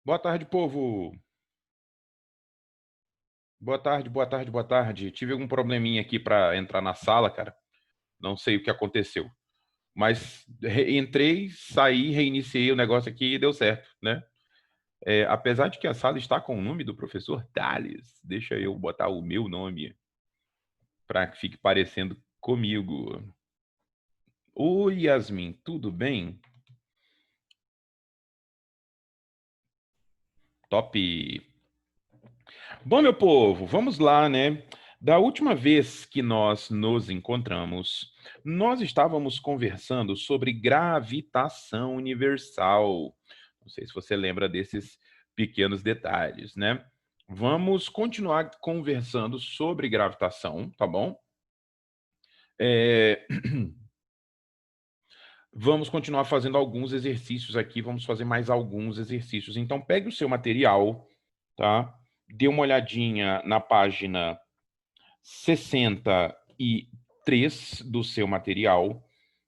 Boa tarde, povo. Boa tarde, boa tarde, boa tarde. Tive algum probleminha aqui para entrar na sala, cara. Não sei o que aconteceu. Mas entrei, saí, reiniciei o negócio aqui e deu certo, né? Apesar de que a sala está com o nome do professor Thales, deixa eu botar o meu nome para que fique parecendo comigo. Oi, Yasmin, tudo bem? Top. Bom, meu povo, vamos lá, né? Da última vez que nós nos encontramos, nós estávamos conversando sobre gravitação universal. Não sei se você lembra desses pequenos detalhes, né? Vamos continuar conversando sobre gravitação, tá bom? É, Vamos continuar fazendo alguns exercícios aqui, vamos fazer mais alguns exercícios. Então, pegue o seu material, tá? Dê uma olhadinha na página 63 do seu material,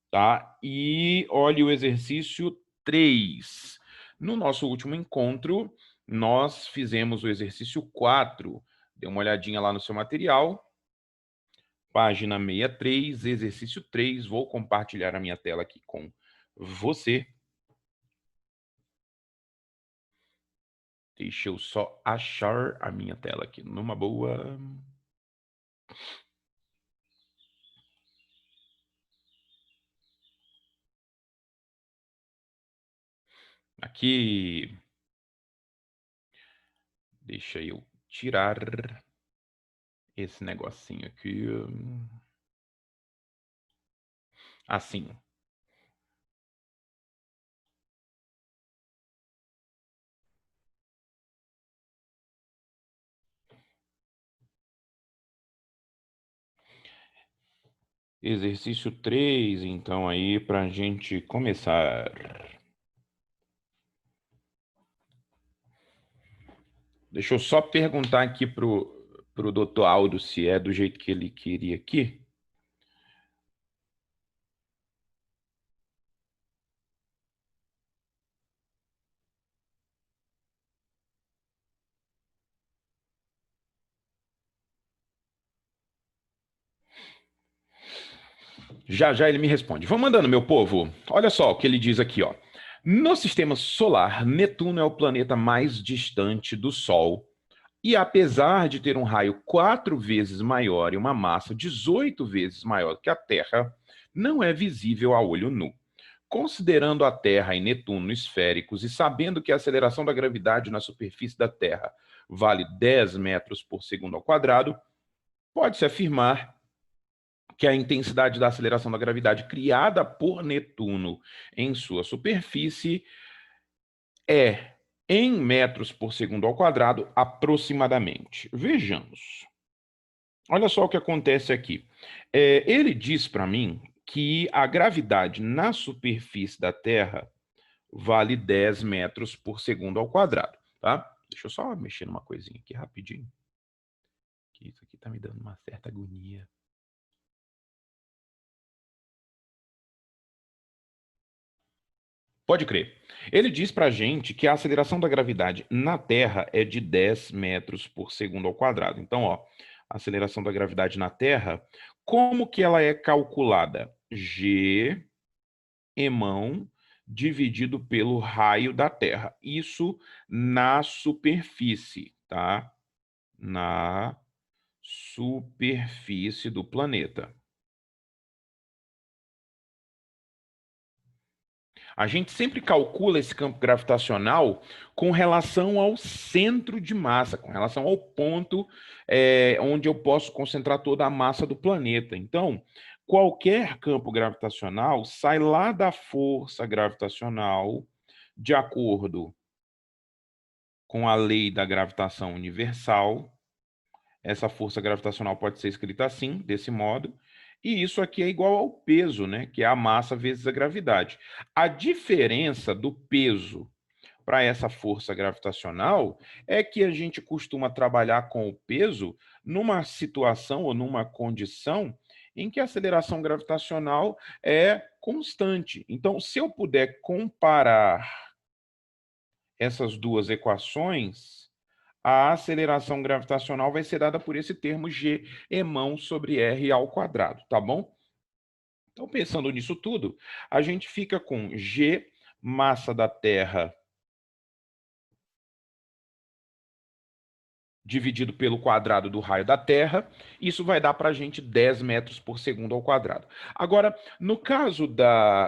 tá? E olhe o exercício 3. No nosso último encontro, nós fizemos o exercício 4. Dê uma olhadinha lá no seu material, página 63, exercício 3. Vou compartilhar a minha tela aqui com você. Deixa eu só achar a minha tela aqui numa boa. Aqui. Deixa eu tirar esse negocinho aqui. Assim. Exercício 3, então, aí, para a gente começar. Deixa eu só perguntar aqui pro Dr. Aldo se é do jeito que ele queria aqui. Já já ele me responde. Vamos mandando, meu povo. Olha só o que ele diz aqui, ó. No sistema solar, Netuno é o planeta mais distante do Sol. E apesar de ter um raio 4 vezes maior e uma massa 18 vezes maior que a Terra, não é visível a olho nu. Considerando a Terra e Netuno esféricos e sabendo que a aceleração da gravidade na superfície da Terra vale 10 metros por segundo ao quadrado, pode-se afirmar que a intensidade da aceleração da gravidade criada por Netuno em sua superfície é em metros por segundo ao quadrado aproximadamente. Vejamos. Olha só o que acontece aqui. Ele diz para mim que a gravidade na superfície da Terra vale 10 metros por segundo ao quadrado, tá? Deixa eu só mexer numa coisinha aqui rapidinho. Que isso aqui tá me dando uma certa agonia. Pode crer. Ele diz pra gente que a aceleração da gravidade na Terra é de 10 metros por segundo ao quadrado. Então, ó, a aceleração da gravidade na Terra, como que ela é calculada? G emão dividido pelo raio da Terra. Isso na superfície, tá? Na superfície do planeta. A gente sempre calcula esse campo gravitacional com relação ao centro de massa, com relação ao ponto onde eu posso concentrar toda a massa do planeta. Então, qualquer campo gravitacional sai lá da força gravitacional, de acordo com a lei da gravitação universal. Essa força gravitacional pode ser escrita assim, desse modo, e isso aqui é igual ao peso, né? Que é a massa vezes a gravidade. A diferença do peso para essa força gravitacional é que a gente costuma trabalhar com o peso numa situação ou numa condição em que a aceleração gravitacional é constante. Então, se eu puder comparar essas duas equações, a aceleração gravitacional vai ser dada por esse termo G emão sobre R ao quadrado, tá bom? Então, pensando nisso tudo, a gente fica com G, massa da Terra, dividido pelo quadrado do raio da Terra, isso vai dar para a gente 10 metros por segundo ao quadrado. Agora, no caso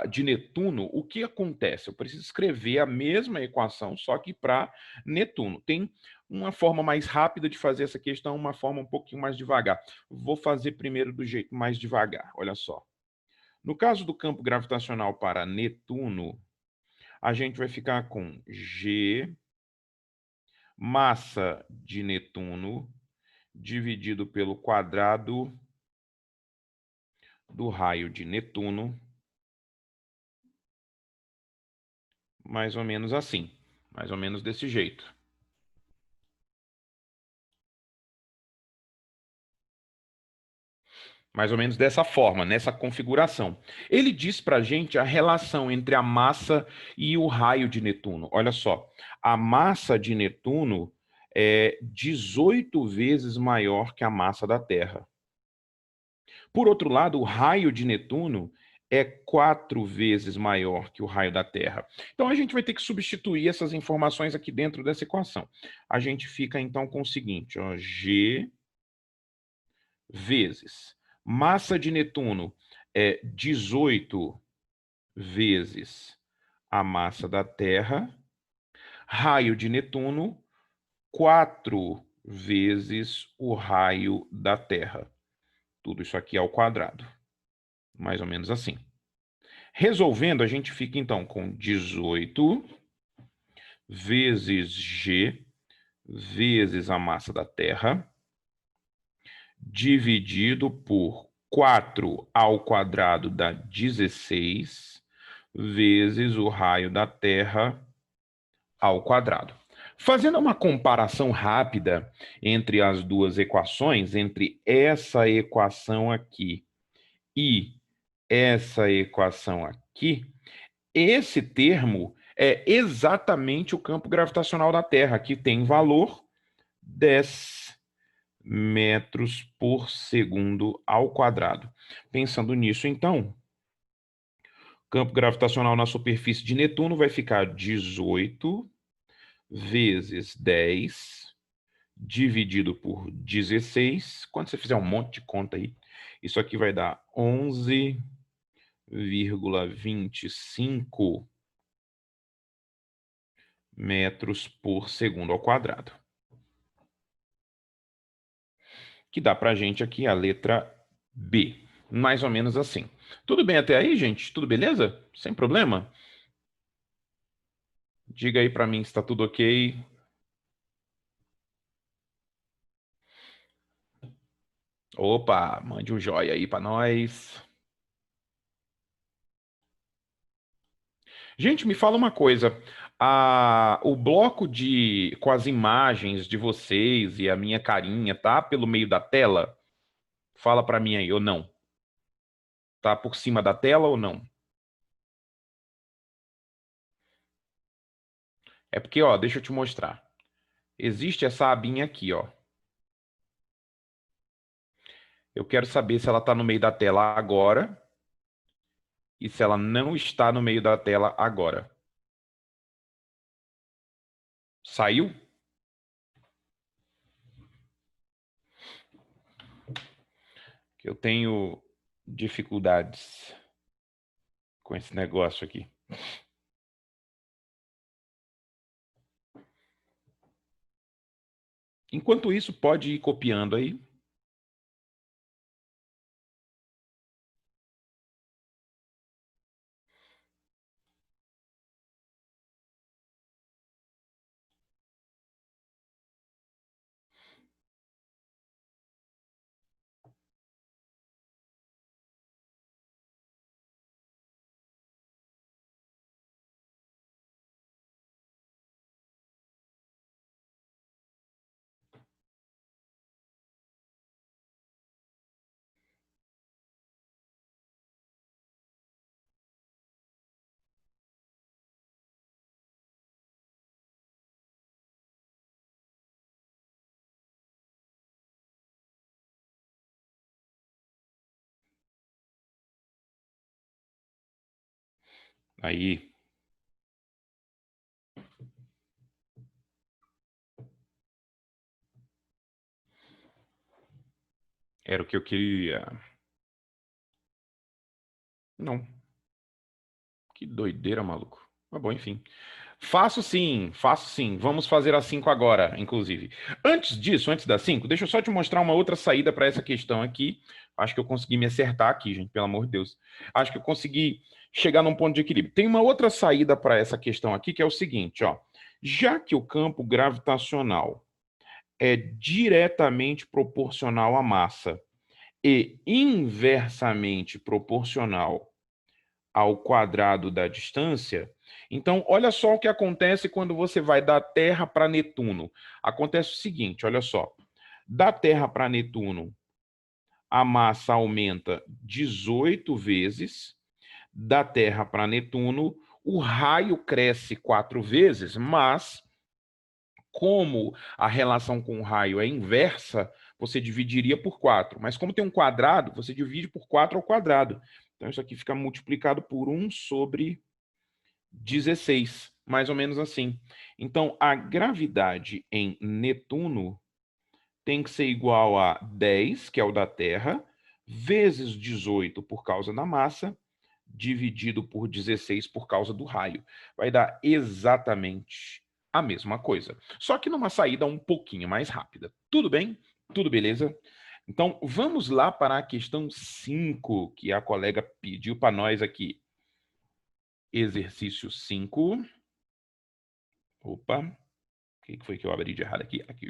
de Netuno, o que acontece? Eu preciso escrever a mesma equação, só que para Netuno. Tem uma forma mais rápida de fazer essa questão, uma forma um pouquinho mais devagar. Vou fazer primeiro do jeito mais devagar, olha só. No caso do campo gravitacional para Netuno, a gente vai ficar com G, massa de Netuno, dividido pelo quadrado do raio de Netuno, mais ou menos assim, mais ou menos desse jeito. Mais ou menos dessa forma, nessa configuração. Ele diz para a gente a relação entre a massa e o raio de Netuno. Olha só, a massa de Netuno é 18 vezes maior que a massa da Terra. Por outro lado, o raio de Netuno é 4 vezes maior que o raio da Terra. Então, a gente vai ter que substituir essas informações aqui dentro dessa equação. A gente fica, então, com o seguinte, ó, G vezes massa de Netuno é 18 vezes a massa da Terra, raio de Netuno, 4 vezes o raio da Terra. Tudo isso aqui ao quadrado. Mais ou menos assim. Resolvendo, a gente fica então com 18 vezes G vezes a massa da Terra, dividido por 4 ao quadrado dá 16, vezes o raio da Terra ao quadrado. Fazendo uma comparação rápida entre as duas equações, entre essa equação aqui e essa equação aqui, esse termo é exatamente o campo gravitacional da Terra, que tem valor 10 metros por segundo ao quadrado. Pensando nisso, então, o campo gravitacional na superfície de Netuno vai ficar 18 vezes 10 dividido por 16. Quando você fizer um monte de conta aí, isso aqui vai dar 11,25 metros por segundo ao quadrado. Que dá para a gente aqui a letra B. Mais ou menos assim. Tudo bem até aí, gente? Tudo beleza? Sem problema? Diga aí para mim se está tudo ok. Opa, mande um joinha aí para nós. Gente, me fala uma coisa. O bloco com as imagens de vocês e a minha carinha tá pelo meio da tela? Fala para mim aí, ou não? Tá por cima da tela ou não? É porque, ó, deixa eu te mostrar. Existe essa abinha aqui, ó. Eu quero saber se ela está no meio da tela agora e se ela não está no meio da tela agora. Saiu? Que eu tenho dificuldades com esse negócio aqui. Enquanto isso, pode ir copiando aí. Aí. Era o que eu queria. Não. Que doideira, maluco. Mas bom, enfim. Faço sim, faço sim. Vamos fazer a 5 agora, inclusive. Antes disso, antes da 5, deixa eu só te mostrar uma outra saída para essa questão aqui. Acho que eu consegui me acertar aqui, gente, pelo amor de Deus. Acho que eu consegui chegar num ponto de equilíbrio. Tem uma outra saída para essa questão aqui, que é o seguinte, ó. Já que o campo gravitacional é diretamente proporcional à massa e inversamente proporcional ao quadrado da distância. Então, olha só o que acontece quando você vai da Terra para Netuno. Acontece o seguinte, olha só. Da Terra para Netuno, a massa aumenta 18 vezes. Da Terra para Netuno, o raio cresce 4 vezes, mas como a relação com o raio é inversa, você dividiria por 4. Mas como tem um quadrado, você divide por 4 ao quadrado. Então, isso aqui fica multiplicado por 1 sobre 16, mais ou menos assim. Então, a gravidade em Netuno tem que ser igual a 10, que é o da Terra, vezes 18 por causa da massa, dividido por 16 por causa do raio. Vai dar exatamente a mesma coisa. Só que numa saída um pouquinho mais rápida. Tudo bem? Tudo beleza? Então, vamos lá para a questão 5, que a colega pediu para nós aqui. Exercício 5. Opa, o que foi que eu abri de errado aqui? Aqui.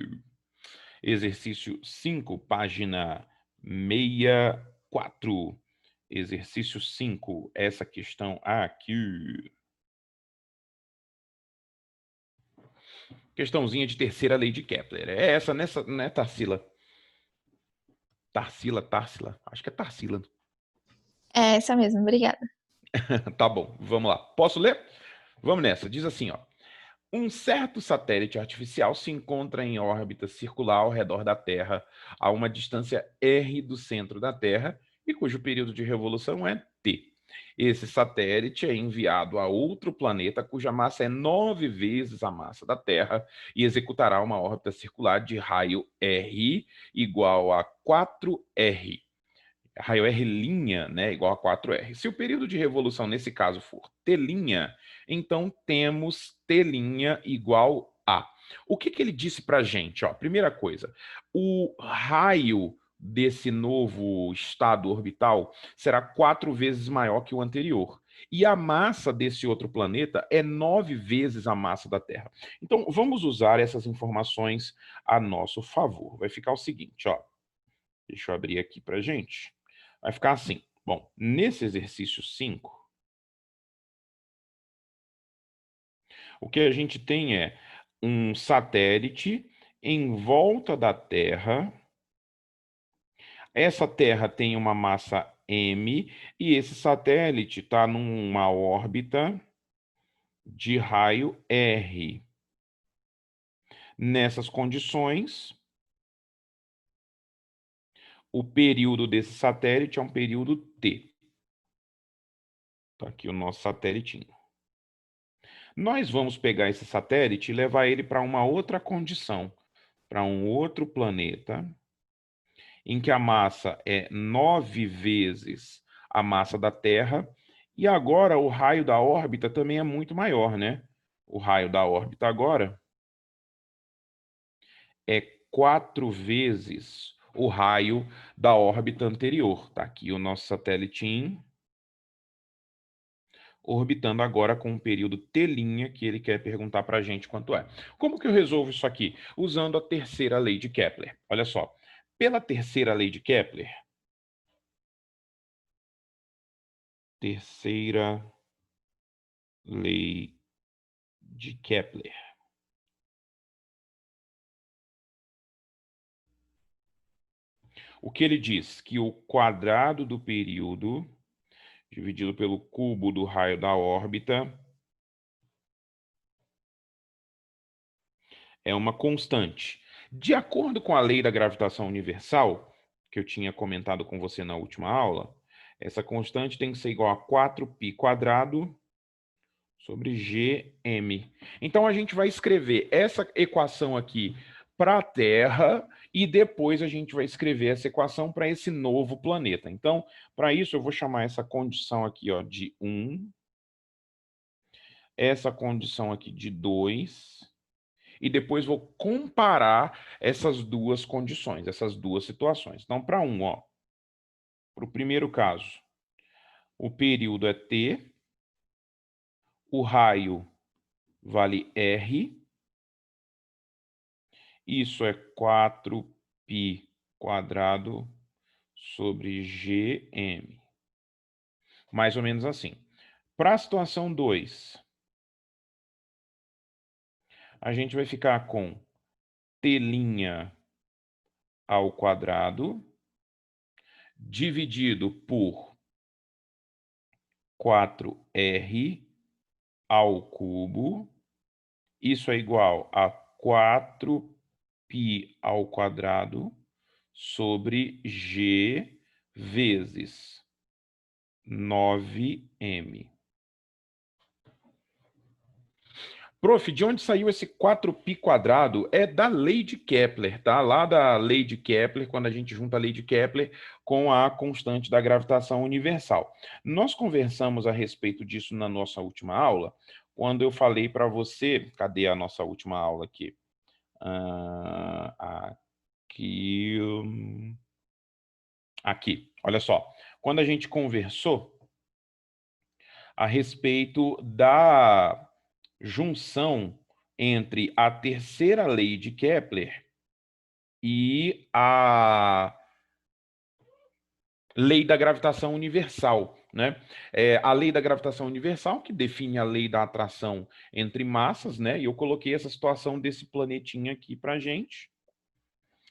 Exercício 5, página 64. Exercício 5, essa questão aqui. Questãozinha de terceira lei de Kepler. É essa, nessa, né, Tarsila? Tarsila. Acho que é Tarsila. É essa mesmo, obrigada. Tá bom, vamos lá. Posso ler? Vamos nessa. Diz assim, ó. Um certo satélite artificial se encontra em órbita circular ao redor da Terra a uma distância r do centro da Terra e cujo período de revolução é t. Esse satélite é enviado a outro planeta cuja massa é 9 vezes a massa da Terra e executará uma órbita circular de raio r igual a 4r. Raio r', né, igual a 4r. Se o período de revolução nesse caso for t', então temos t' igual a. O que que ele disse para a gente? Ó, primeira coisa, o raio desse novo estado orbital será 4 vezes maior que o anterior. E a massa desse outro planeta é 9 vezes a massa da Terra. Então, vamos usar essas informações a nosso favor. Vai ficar o seguinte, ó. Deixa eu abrir aqui para a gente. Vai ficar assim. Bom, nesse exercício 5, o que a gente tem é um satélite em volta da Terra. Essa Terra tem uma massa m e esse satélite está numa órbita de raio r. Nessas condições, o período desse satélite é um período t. Está aqui o nosso satélitinho. Nós vamos pegar esse satélite e levar ele para uma outra condição, para um outro planeta, em que a massa é 9 vezes a massa da Terra, e agora o raio da órbita também é muito maior, né? O raio da órbita agora é 4 vezes o raio da órbita anterior. Tá aqui o nosso satélitinho, orbitando agora com um período t' que ele quer perguntar para a gente quanto é. Como que eu resolvo isso aqui? Usando a terceira lei de Kepler. Olha só, pela terceira lei de Kepler, terceira lei de Kepler. O que ele diz? Que o quadrado do período dividido pelo cubo do raio da órbita é uma constante. De acordo com a lei da gravitação universal, que eu tinha comentado com você na última aula, essa constante tem que ser igual a 4π² sobre GM. Então, a gente vai escrever essa equação aqui para a Terra e depois a gente vai escrever essa equação para esse novo planeta. Então, para isso, eu vou chamar essa condição aqui ó, de 1, essa condição aqui de 2, e depois vou comparar essas duas condições, essas duas situações. Então, para 1, ó, para o primeiro caso, o período é T, o raio vale R, isso é 4π quadrado sobre GM. Mais ou menos assim. Para a situação 2, a gente vai ficar com T' ao quadrado dividido por 4R ao cubo. Isso é igual a 4π ao quadrado sobre G vezes 9m. Prof, de onde saiu esse 4π quadrado? É da lei de Kepler, tá? Lá da lei de Kepler, quando a gente junta a lei de Kepler com a constante da gravitação universal. Nós conversamos a respeito disso na nossa última aula, quando eu falei para você... Cadê a nossa última aula aqui? Aqui... Aqui, olha só. Quando a gente conversou a respeito da junção entre a terceira lei de Kepler e a lei da gravitação universal, né? A lei da gravitação universal, que define a lei da atração entre massas, né? E eu coloquei essa situação desse planetinha aqui para gente,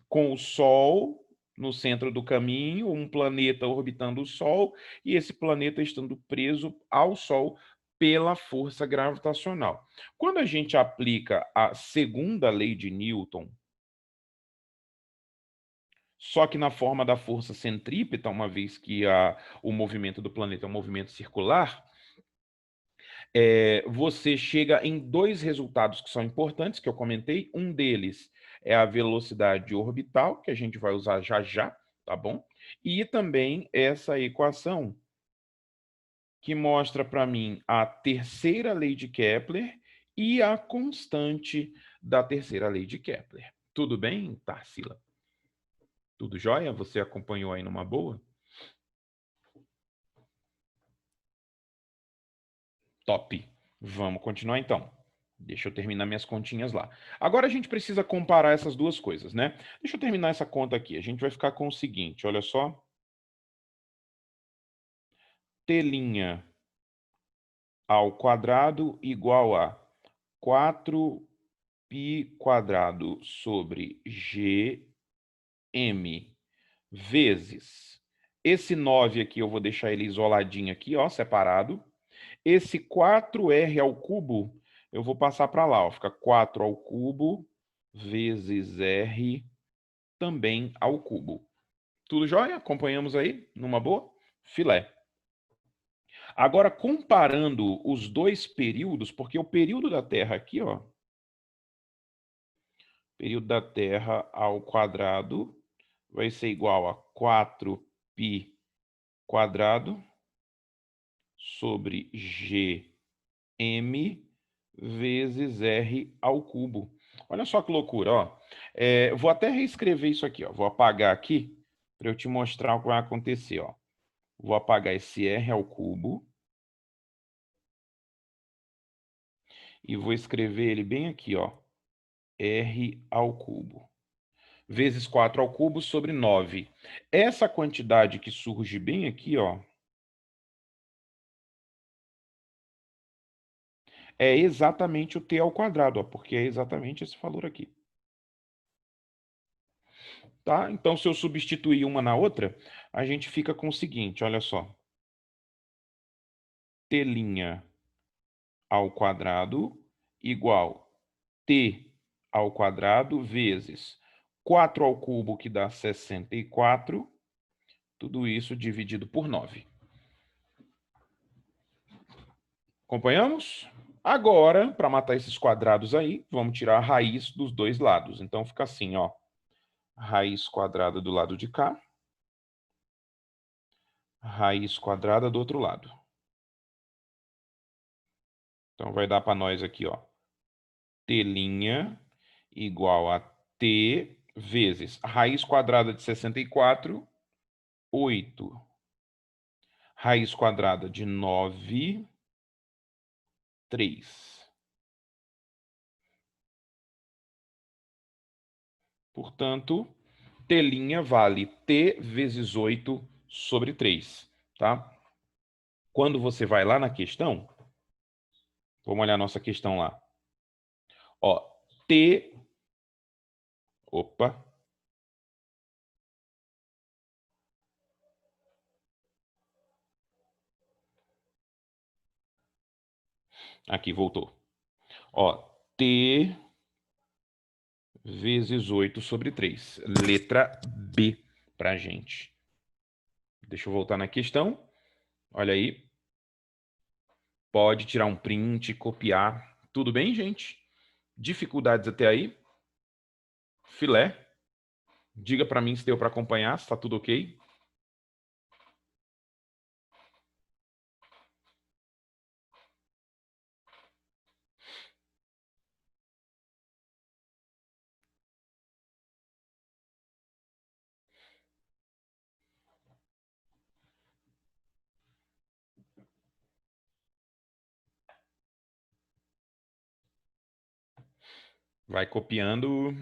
com o Sol no centro do caminho, um planeta orbitando o Sol, e esse planeta estando preso ao Sol pela força gravitacional. Quando a gente aplica a segunda lei de Newton, só que na forma da força centrípeta, uma vez que o movimento do planeta é um movimento circular, você chega em dois resultados que são importantes, que eu comentei. Um deles é a velocidade orbital, que a gente vai usar já já, tá bom? E também essa equação, que mostra para mim a terceira lei de Kepler e a constante da terceira lei de Kepler. Tudo bem, Tarsila? Tudo jóia? Você acompanhou aí numa boa? Top. Vamos continuar então. Deixa eu terminar minhas continhas lá. Agora a gente precisa comparar essas duas coisas, né? Deixa eu terminar essa conta aqui. A gente vai ficar com o seguinte, olha só. T' ao quadrado igual a 4π quadrado sobre GM vezes. Esse 9 aqui eu vou deixar ele isoladinho aqui, ó, separado. Esse 4R ao cubo, eu vou passar para lá, ó, fica 4 ao cubo vezes R também ao cubo. Tudo jóia? Acompanhamos aí? Numa boa? Filé. Agora, comparando os dois períodos, porque o período da Terra aqui, ó, período da Terra ao quadrado vai ser igual a 4π quadrado sobre GM vezes R ao cubo. Olha só que loucura, ó. Vou até reescrever isso aqui, ó. Vou apagar aqui para eu te mostrar o que vai acontecer, ó. Vou apagar esse R ao cubo e vou escrever ele bem aqui, ó. R ao cubo vezes 4 ao cubo sobre 9. Essa quantidade que surge bem aqui, ó, é exatamente o t ao quadrado, ó, porque é exatamente esse valor aqui. Tá? Então, se eu substituir uma na outra, a gente fica com o seguinte, olha só. T' ao quadrado igual t ao quadrado vezes 4 ao cubo, que dá 64, tudo isso dividido por 9. Acompanhamos? Agora, para matar esses quadrados aí, vamos tirar a raiz dos dois lados. Então, fica assim, ó. Raiz quadrada do lado de cá. Raiz quadrada do outro lado. Então, vai dar para nós aqui, ó. T' igual a T vezes a raiz quadrada de 64, 8. Raiz quadrada de 9, 3. Portanto, T' vale T vezes 8 sobre 3, tá? Quando você vai lá na questão, vamos olhar a nossa questão lá. Ó, T... Opa. Aqui, voltou. Ó, T vezes 8 sobre 3. Letra B pra gente. Deixa eu voltar na questão. Olha aí. Pode tirar um print, copiar. Tudo bem, gente? Dificuldades até aí? Filé? Diga para mim se deu para acompanhar, se está tudo ok. Vai copiando.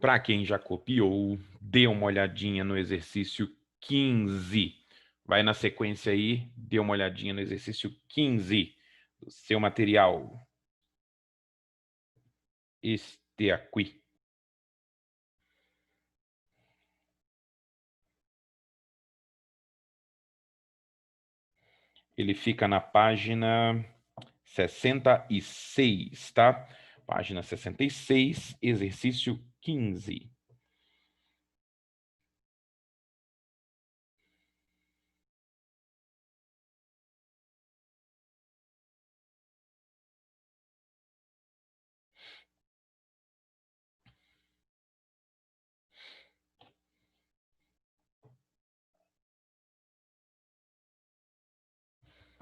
Para quem já copiou, dê uma olhadinha no exercício 15. Vai na sequência aí, dê uma olhadinha no exercício 15 do seu material. Este aqui. Ele fica na página 66, tá? Página 66, exercício 15.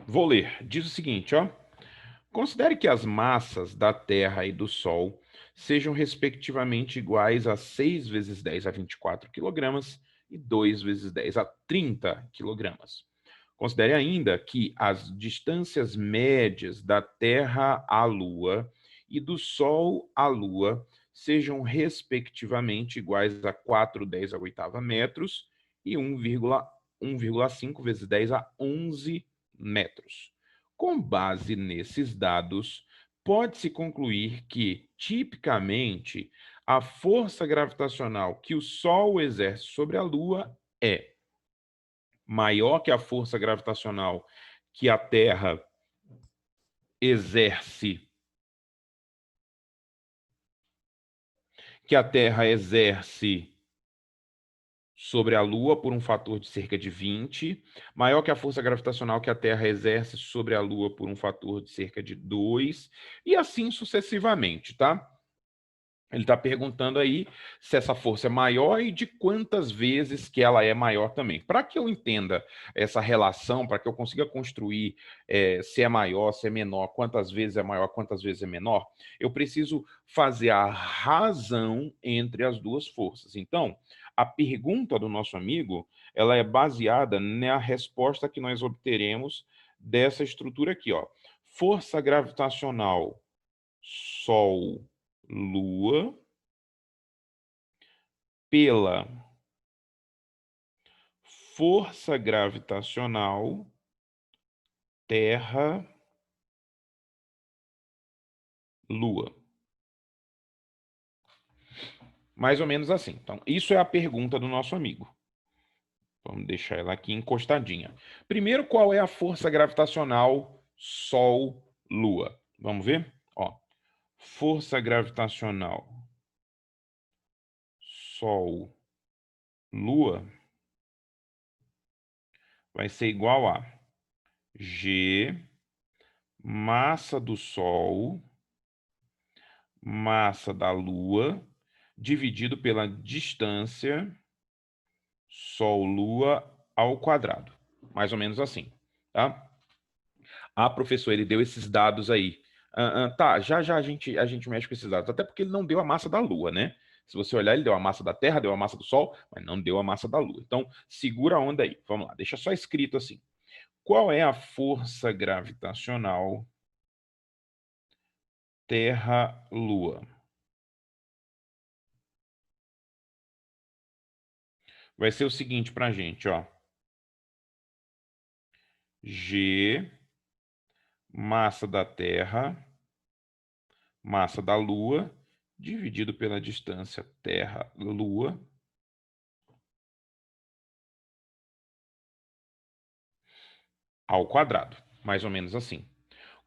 Vou ler. Diz o seguinte, ó. Considere que as massas da Terra e do Sol sejam respectivamente iguais a 6 vezes 10 a 24 kg e 2 vezes 10 a 30 kg. Considere ainda que as distâncias médias da Terra à Lua e do Sol à Lua sejam respectivamente iguais a 4,10 a oitava metros e 1,5 vezes 10 a 11 metros. Com base nesses dados, pode-se concluir que, tipicamente, a força gravitacional que o Sol exerce sobre a Lua é maior que a força gravitacional que a Terra exerce, sobre a Lua por um fator de cerca de 20, maior que a força gravitacional que a Terra exerce sobre a Lua por um fator de cerca de 2, e assim sucessivamente, tá? Ele está perguntando aí se essa força é maior e de quantas vezes que ela é maior também. Para que eu entenda essa relação, para que eu consiga construir se é maior, se é menor, quantas vezes é maior, quantas vezes é menor, eu preciso fazer a razão entre as duas forças. Então, a pergunta do nosso amigo, ela é baseada na resposta que nós obteremos dessa estrutura aqui, ó. Força gravitacional Sol Lua pela força gravitacional Terra-Lua. Mais ou menos assim. Então, isso é a pergunta do nosso amigo. Vamos deixar ela aqui encostadinha. Primeiro, qual é a força gravitacional Sol-Lua? Vamos ver? Ó, força gravitacional Sol-Lua vai ser igual a G, massa do Sol, massa da Lua, dividido pela distância Sol-Lua ao quadrado. Mais ou menos assim, tá? Professor, ele deu esses dados aí. Tá, já a gente mexe com esses dados, até porque ele não deu a massa da Lua, né? Se você olhar, ele deu a massa da Terra, deu a massa do Sol, mas não deu a massa da Lua. Então, segura a onda aí. Vamos lá, deixa só escrito assim. Qual é a força gravitacional Terra-Lua? Vai ser o seguinte pra gente, ó. G, massa da Terra, massa da Lua, dividido pela distância Terra-Lua, ao quadrado. Mais ou menos assim.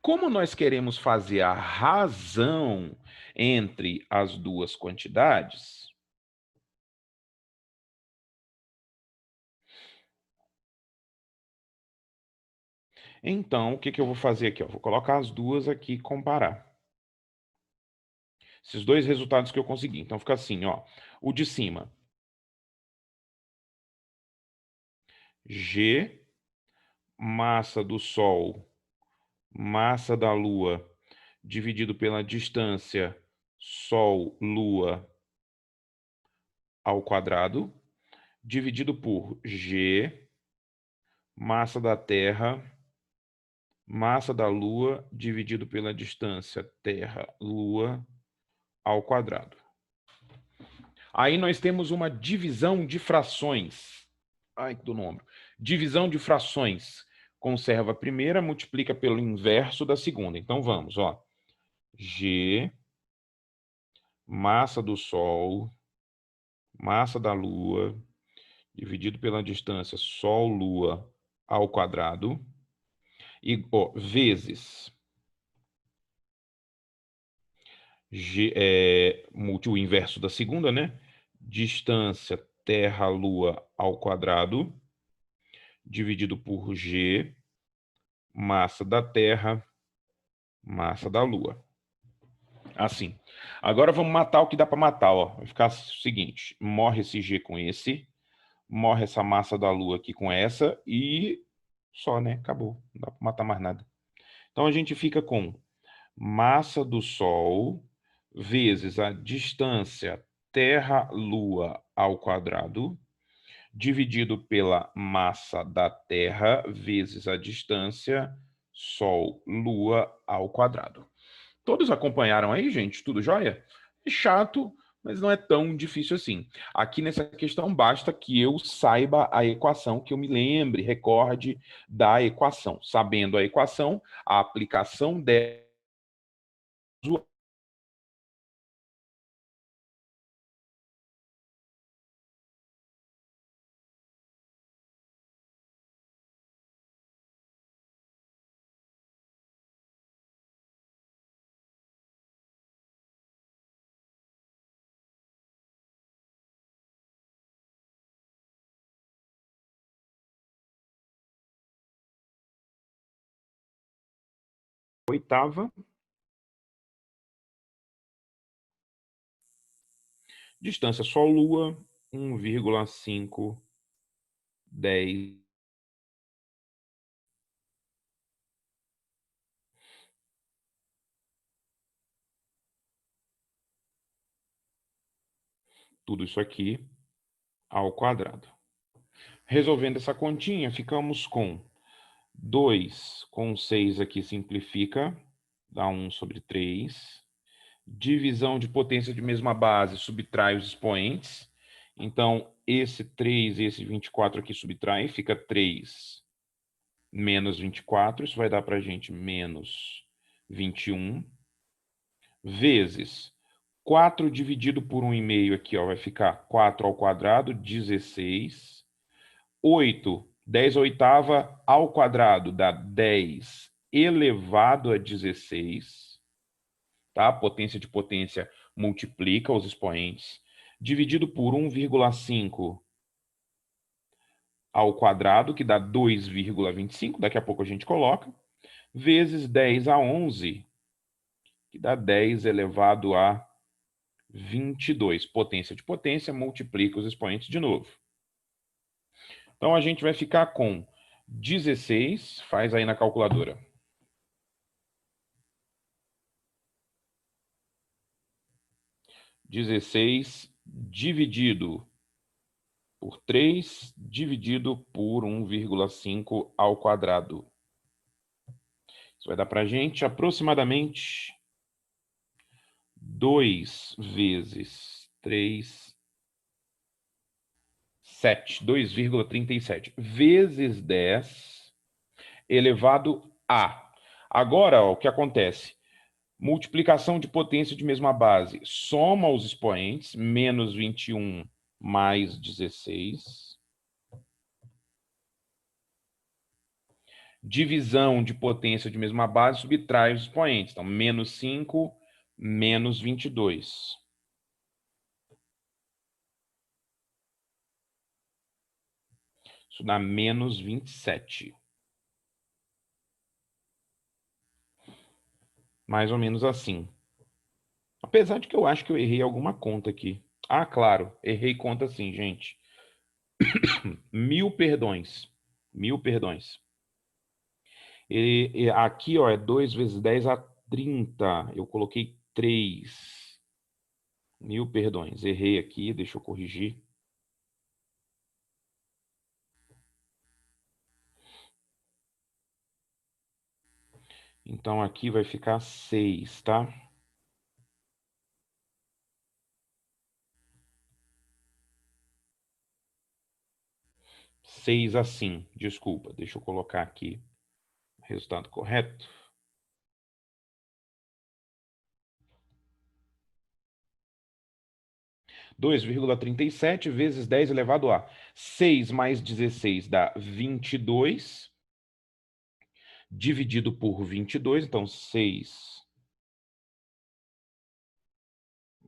Como nós queremos fazer a razão entre as duas quantidades, então o que que eu vou fazer aqui? Vou colocar as duas aqui e comparar. Esses dois resultados que eu consegui. Então fica assim, ó. O de cima. G, massa do Sol, massa da Lua, dividido pela distância Sol-Lua ao quadrado, dividido por G, massa da Terra, massa da Lua, dividido pela distância Terra-Lua ao quadrado. Aí nós temos uma divisão de frações. Ai, que do nome. Divisão de frações. Conserva a primeira, multiplica pelo inverso da segunda. Então vamos, ó. G, massa do Sol, massa da Lua, dividido pela distância Sol-Lua ao quadrado, e, ó, vezes o inverso da segunda, né? Distância Terra-Lua ao quadrado, dividido por G, massa da Terra, massa da Lua. Assim. Agora vamos matar o que dá para matar, ó. Vai ficar o seguinte, morre esse G com esse, morre essa massa da Lua aqui com essa e só, né? Acabou. Não dá para matar mais nada. Então a gente fica com massa do Sol vezes a distância Terra-Lua ao quadrado, dividido pela massa da Terra vezes a distância Sol-Lua ao quadrado. Todos acompanharam aí, gente? Tudo jóia? É chato, mas não é tão difícil assim. Aqui nessa questão, basta que eu saiba a equação, que eu me lembre, recorde da equação. Sabendo a equação, a aplicação dela oitava. Distância Sol-Lua, 1,510. Tudo isso aqui ao quadrado. Resolvendo essa continha, ficamos com 2 com 6 aqui simplifica, dá 1/3. Divisão de potência de mesma base, subtrai os expoentes. Então, esse 3 e esse 24 aqui subtraem, fica 3 menos 24, isso vai dar para a gente menos 21, vezes 4 dividido por 1,5 aqui, ó, vai ficar 4 ao quadrado, 16. 8, 10 oitava ao quadrado dá 10 elevado a 16, tá? Potência de potência multiplica os expoentes. Dividido por 1,5 ao quadrado, que dá 2,25, daqui a pouco a gente coloca, vezes 10 a 11, que dá 10 elevado a 22. Potência de potência multiplica os expoentes de novo. Então, a gente vai ficar com 16, faz aí na calculadora. 16 dividido por 3, dividido por 1,5 ao quadrado. Isso vai dar para a gente aproximadamente 2 vezes 3, 7, 2,37, vezes 10 elevado a. Agora, ó, o que acontece? Multiplicação de potência de mesma base. Soma os expoentes, menos 21 mais 16. Divisão de potência de mesma base, subtrai os expoentes. Então, menos 5, menos 22. Isso dá menos 27. Mais ou menos assim. Apesar de que eu acho que eu errei alguma conta aqui. Ah, claro, errei conta sim, gente. 1000 perdões. 1000 perdões. E aqui, ó, é 2 vezes 10 a 30. Eu coloquei 3. 1000 perdões. Errei aqui, deixa eu corrigir. Então, aqui vai ficar 6, tá? 6 assim, desculpa. Deixa eu colocar aqui o resultado correto. 2,37 vezes 10 elevado a 6 mais 16 dá 22, dividido por 22, então 6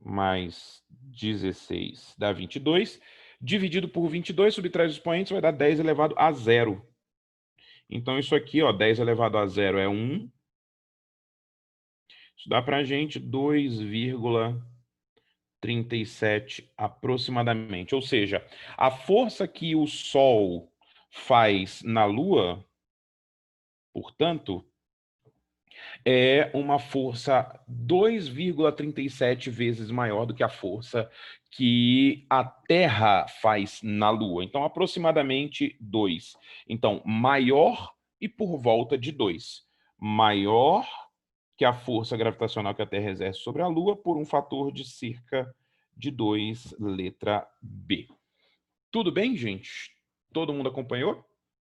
mais 16 dá 22, dividido por 22, subtrai os expoentes, vai dar 10 elevado a 0. Então, isso aqui, ó, 10 elevado a 0 é 1. Isso dá para a gente 2,37 aproximadamente. Ou seja, a força que o Sol faz na Lua, portanto, é uma força 2,37 vezes maior do que a força que a Terra faz na Lua. Então, aproximadamente 2. Então, maior e por volta de 2. Maior que a força gravitacional que a Terra exerce sobre a Lua por um fator de cerca de 2, letra B. Tudo bem, gente? Todo mundo acompanhou?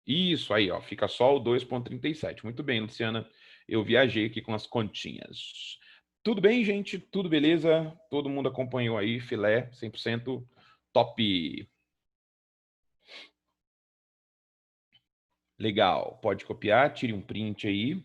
Isso aí, ó, fica só o 2,37. Muito bem, Luciana. Eu viajei aqui com as continhas. Tudo bem, gente? Tudo beleza? Todo mundo acompanhou aí, filé, 100% top. Legal. Pode copiar, tire um print aí.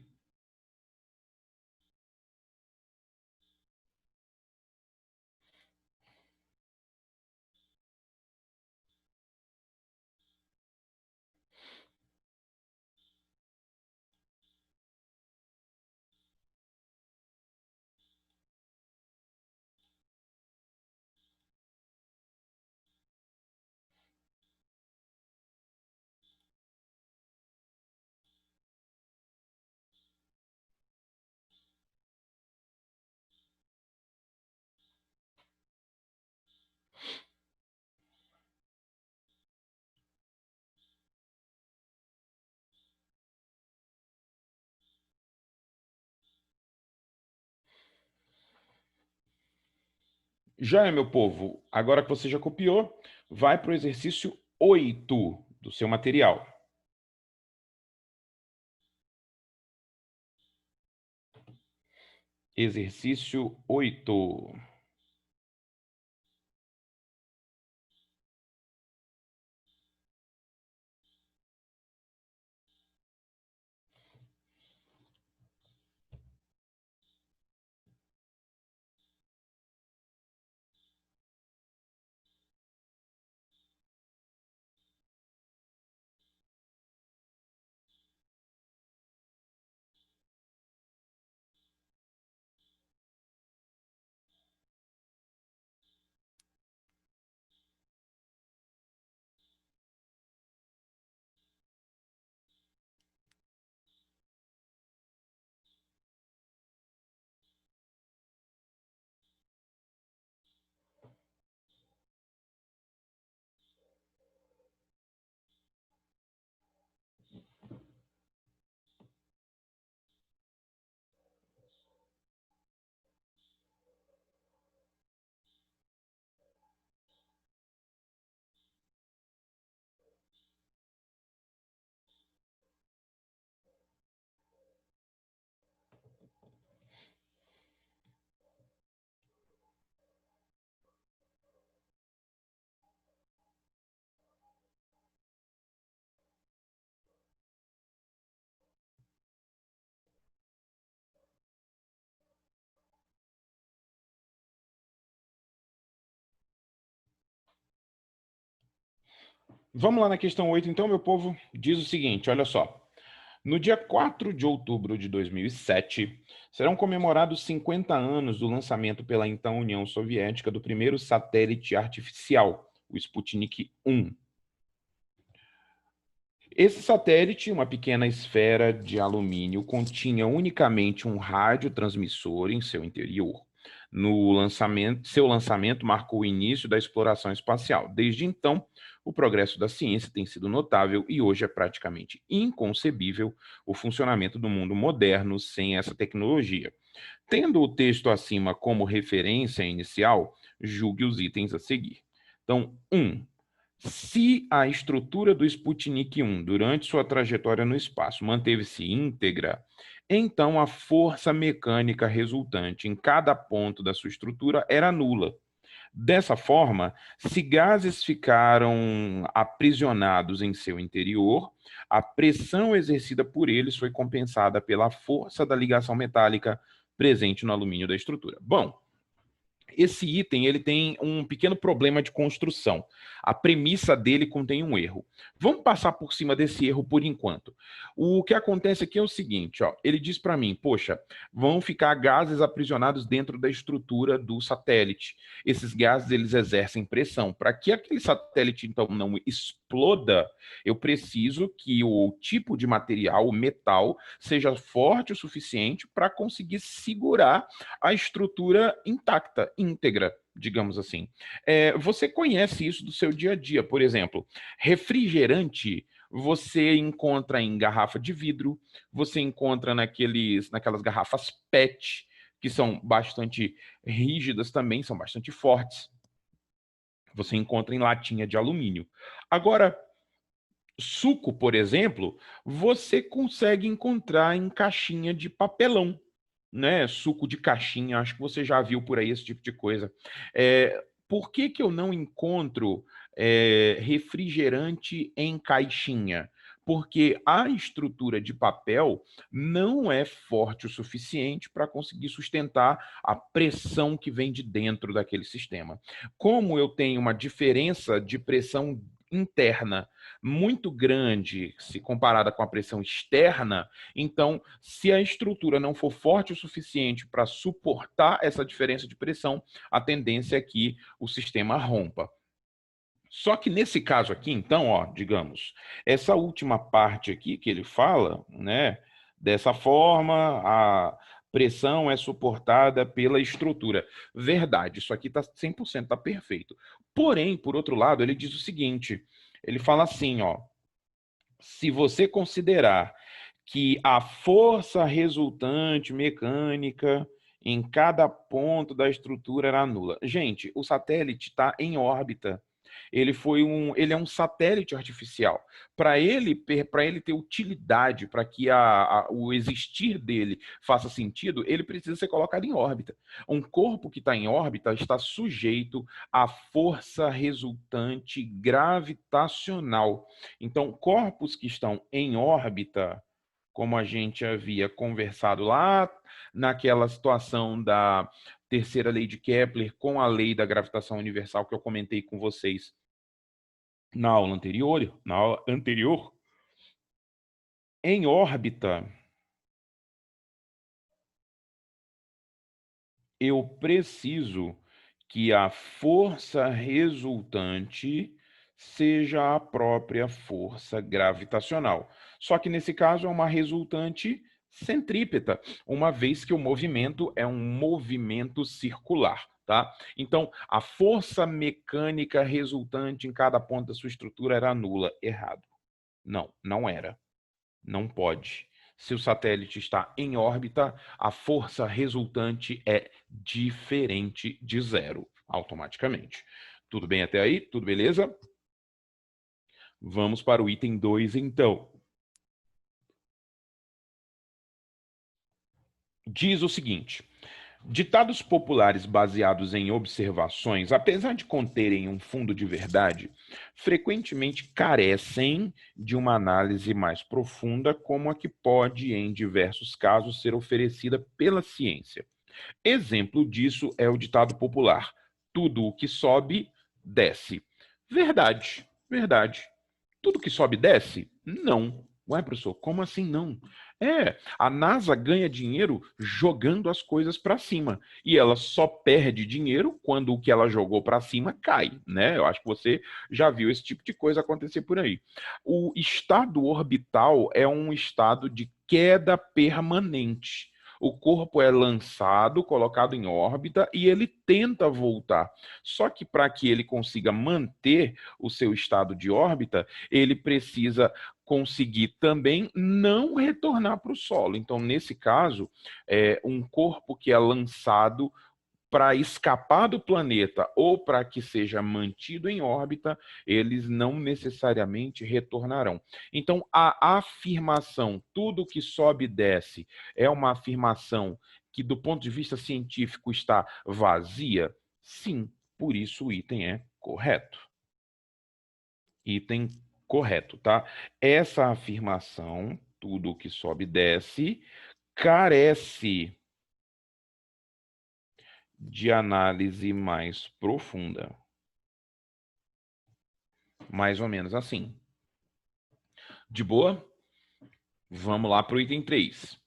Já é, meu povo. Agora que você já copiou, Vai para o exercício 8 do seu material. Exercício 8. Vamos lá na questão 8, então, meu povo. Diz o seguinte, olha só. No dia 4 de outubro de 2007, serão comemorados 50 anos do lançamento pela então União Soviética do primeiro satélite artificial, o Sputnik 1. Esse satélite, uma pequena esfera de alumínio, continha unicamente um radiotransmissor em seu interior. Seu lançamento marcou o início da exploração espacial. Desde então, o progresso da ciência tem sido notável e hoje é praticamente inconcebível o funcionamento do mundo moderno sem essa tecnologia. Tendo o texto acima como referência inicial, julgue os itens a seguir. Então, 1. Se a estrutura do Sputnik 1 durante sua trajetória no espaço manteve-se íntegra, então a força mecânica resultante em cada ponto da sua estrutura era nula. Dessa forma, se gases ficaram aprisionados em seu interior, a pressão exercida por eles foi compensada pela força da ligação metálica presente no alumínio da estrutura. Bom, esse item ele tem um pequeno problema de construção. A premissa dele contém um erro. Vamos passar por cima desse erro por enquanto. O que acontece aqui é o seguinte, ó, ele diz para mim, poxa, vão ficar gases aprisionados dentro da estrutura do satélite. Esses gases eles exercem pressão. Para que aquele satélite então não exploda, eu preciso que o tipo de material, o metal, seja forte o suficiente para conseguir segurar a estrutura intacta, íntegra, digamos assim. Você conhece isso do seu dia a dia, por exemplo, refrigerante você encontra em garrafa de vidro, você encontra naquelas garrafas PET, que são bastante rígidas também, são bastante fortes. Você encontra em latinha de alumínio. Agora, suco, por exemplo, você consegue encontrar em caixinha de papelão, né? Suco de caixinha, acho que você já viu por aí esse tipo de coisa. Por que que eu não encontro refrigerante em caixinha? Porque a estrutura de papel não é forte o suficiente para conseguir sustentar a pressão que vem de dentro daquele sistema. Como eu tenho uma diferença de pressão interna muito grande se comparada com a pressão externa, então, se a estrutura não for forte o suficiente para suportar essa diferença de pressão, a tendência é que o sistema rompa. Só que nesse caso aqui, então, ó, digamos, essa última parte aqui que ele fala, né, dessa forma, a pressão é suportada pela estrutura. Verdade, isso aqui está 100%, está perfeito. Porém, por outro lado, ele diz o seguinte, ele fala assim, ó, se você considerar que a força resultante mecânica em cada ponto da estrutura era nula. Gente, o satélite está em órbita. Ele é um satélite artificial. Para ele ter utilidade, para que o existir dele faça sentido, ele precisa ser colocado em órbita. Um corpo que está em órbita está sujeito à força resultante gravitacional. Então, corpos que estão em órbita, como a gente havia conversado lá naquela situação da terceira lei de Kepler com a lei da gravitação universal que eu comentei com vocês na aula anterior, em órbita, eu preciso que a força resultante seja a própria força gravitacional. Só que nesse caso é uma resultante centrípeta, uma vez que o movimento é um movimento circular, tá? Então, a força mecânica resultante em cada ponto da sua estrutura era nula. Errado. Não, não era. Não pode. Se o satélite está em órbita, a força resultante é diferente de zero, automaticamente. Tudo bem até aí? Tudo beleza? Vamos para o item 2, então. Diz o seguinte: ditados populares baseados em observações, apesar de conterem um fundo de verdade, frequentemente carecem de uma análise mais profunda, como a que pode, em diversos casos, ser oferecida pela ciência. Exemplo disso é o ditado popular: tudo o que sobe, desce. Verdade, verdade. Tudo que sobe, desce? Não. Ué, professor, como assim não? A NASA ganha dinheiro jogando as coisas para cima. E ela só perde dinheiro quando o que ela jogou para cima cai, né? Eu acho que você já viu esse tipo de coisa acontecer por aí. O estado orbital é um estado de queda permanente. O corpo é lançado, colocado em órbita e ele tenta voltar. Só que para que ele consiga manter o seu estado de órbita, ele precisa conseguir também não retornar para o solo. Então, nesse caso, um corpo que é lançado para escapar do planeta ou para que seja mantido em órbita, eles não necessariamente retornarão. Então, a afirmação, tudo que sobe e desce, é uma afirmação que, do ponto de vista científico, está vazia? Sim, por isso o item é correto. Item correto, tá? Essa afirmação, tudo que sobe e desce, carece de análise mais profunda. Mais ou menos assim. De boa? Vamos lá para o item 3.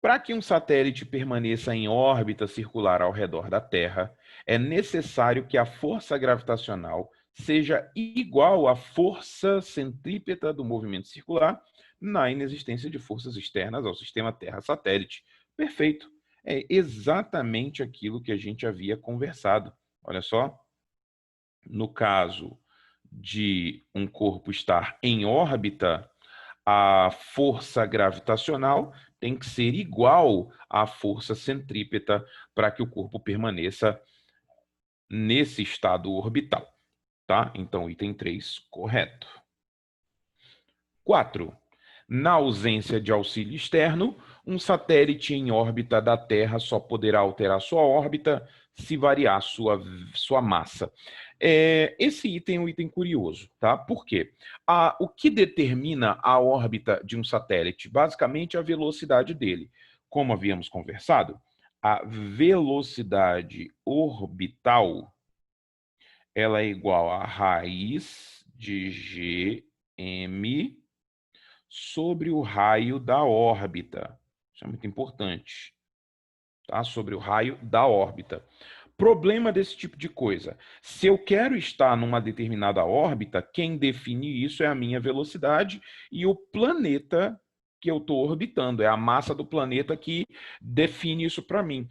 Para que um satélite permaneça em órbita circular ao redor da Terra, é necessário que a força gravitacional seja igual à força centrípeta do movimento circular na inexistência de forças externas ao sistema Terra-satélite. Perfeito. É exatamente aquilo que a gente havia conversado. Olha só. No caso de um corpo estar em órbita, a força gravitacional tem que ser igual à força centrípeta para que o corpo permaneça nesse estado orbital, tá? Então, item 3, correto. 4. Na ausência de auxílio externo, um satélite em órbita da Terra só poderá alterar sua órbita se variar sua massa. Esse item é um item curioso, tá? Por quê? O que determina a órbita de um satélite? Basicamente, a velocidade dele. Como havíamos conversado, a velocidade orbital ela é igual a raiz de gm sobre o raio da órbita. Isso é muito importante, tá? Sobre o raio da órbita. Problema desse tipo de coisa. Se eu quero estar numa determinada órbita, quem define isso é a minha velocidade e o planeta que eu estou orbitando. É a massa do planeta que define isso para mim.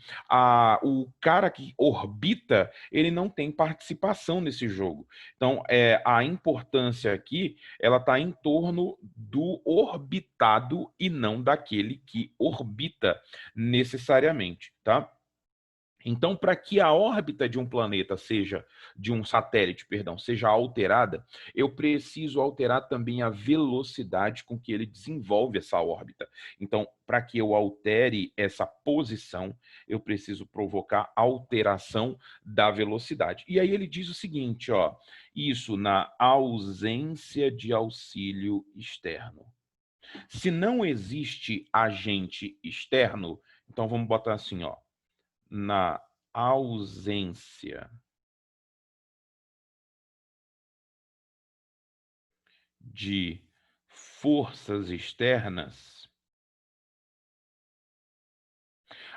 O cara que orbita, ele não tem participação nesse jogo. Então, a importância aqui, ela está em torno do orbitado e não daquele que orbita necessariamente, tá? Então, para que a órbita de um planeta seja, de um satélite, perdão, seja alterada, eu preciso alterar também a velocidade com que ele desenvolve essa órbita. Então, para que eu altere essa posição, eu preciso provocar alteração da velocidade. E aí ele diz o seguinte, ó, isso na ausência de auxílio externo. Se não existe agente externo, então vamos botar assim, ó, na ausência de forças externas,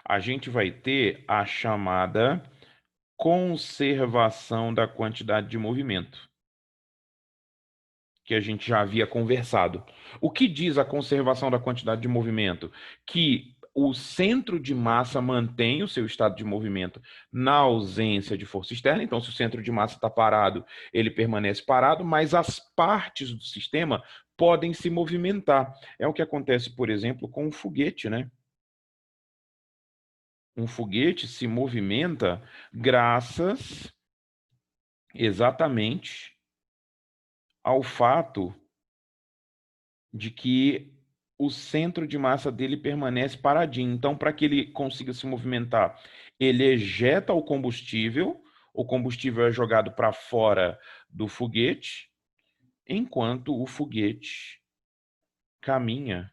a gente vai ter a chamada conservação da quantidade de movimento, que a gente já havia conversado. O que diz a conservação da quantidade de movimento? Que o centro de massa mantém o seu estado de movimento na ausência de força externa. Então, se o centro de massa está parado, ele permanece parado, mas as partes do sistema podem se movimentar. É o que acontece, por exemplo, com o foguete, né? Um foguete se movimenta graças exatamente ao fato de que o centro de massa dele permanece paradinho. Então, para que ele consiga se movimentar, ele ejeta o combustível é jogado para fora do foguete, enquanto o foguete caminha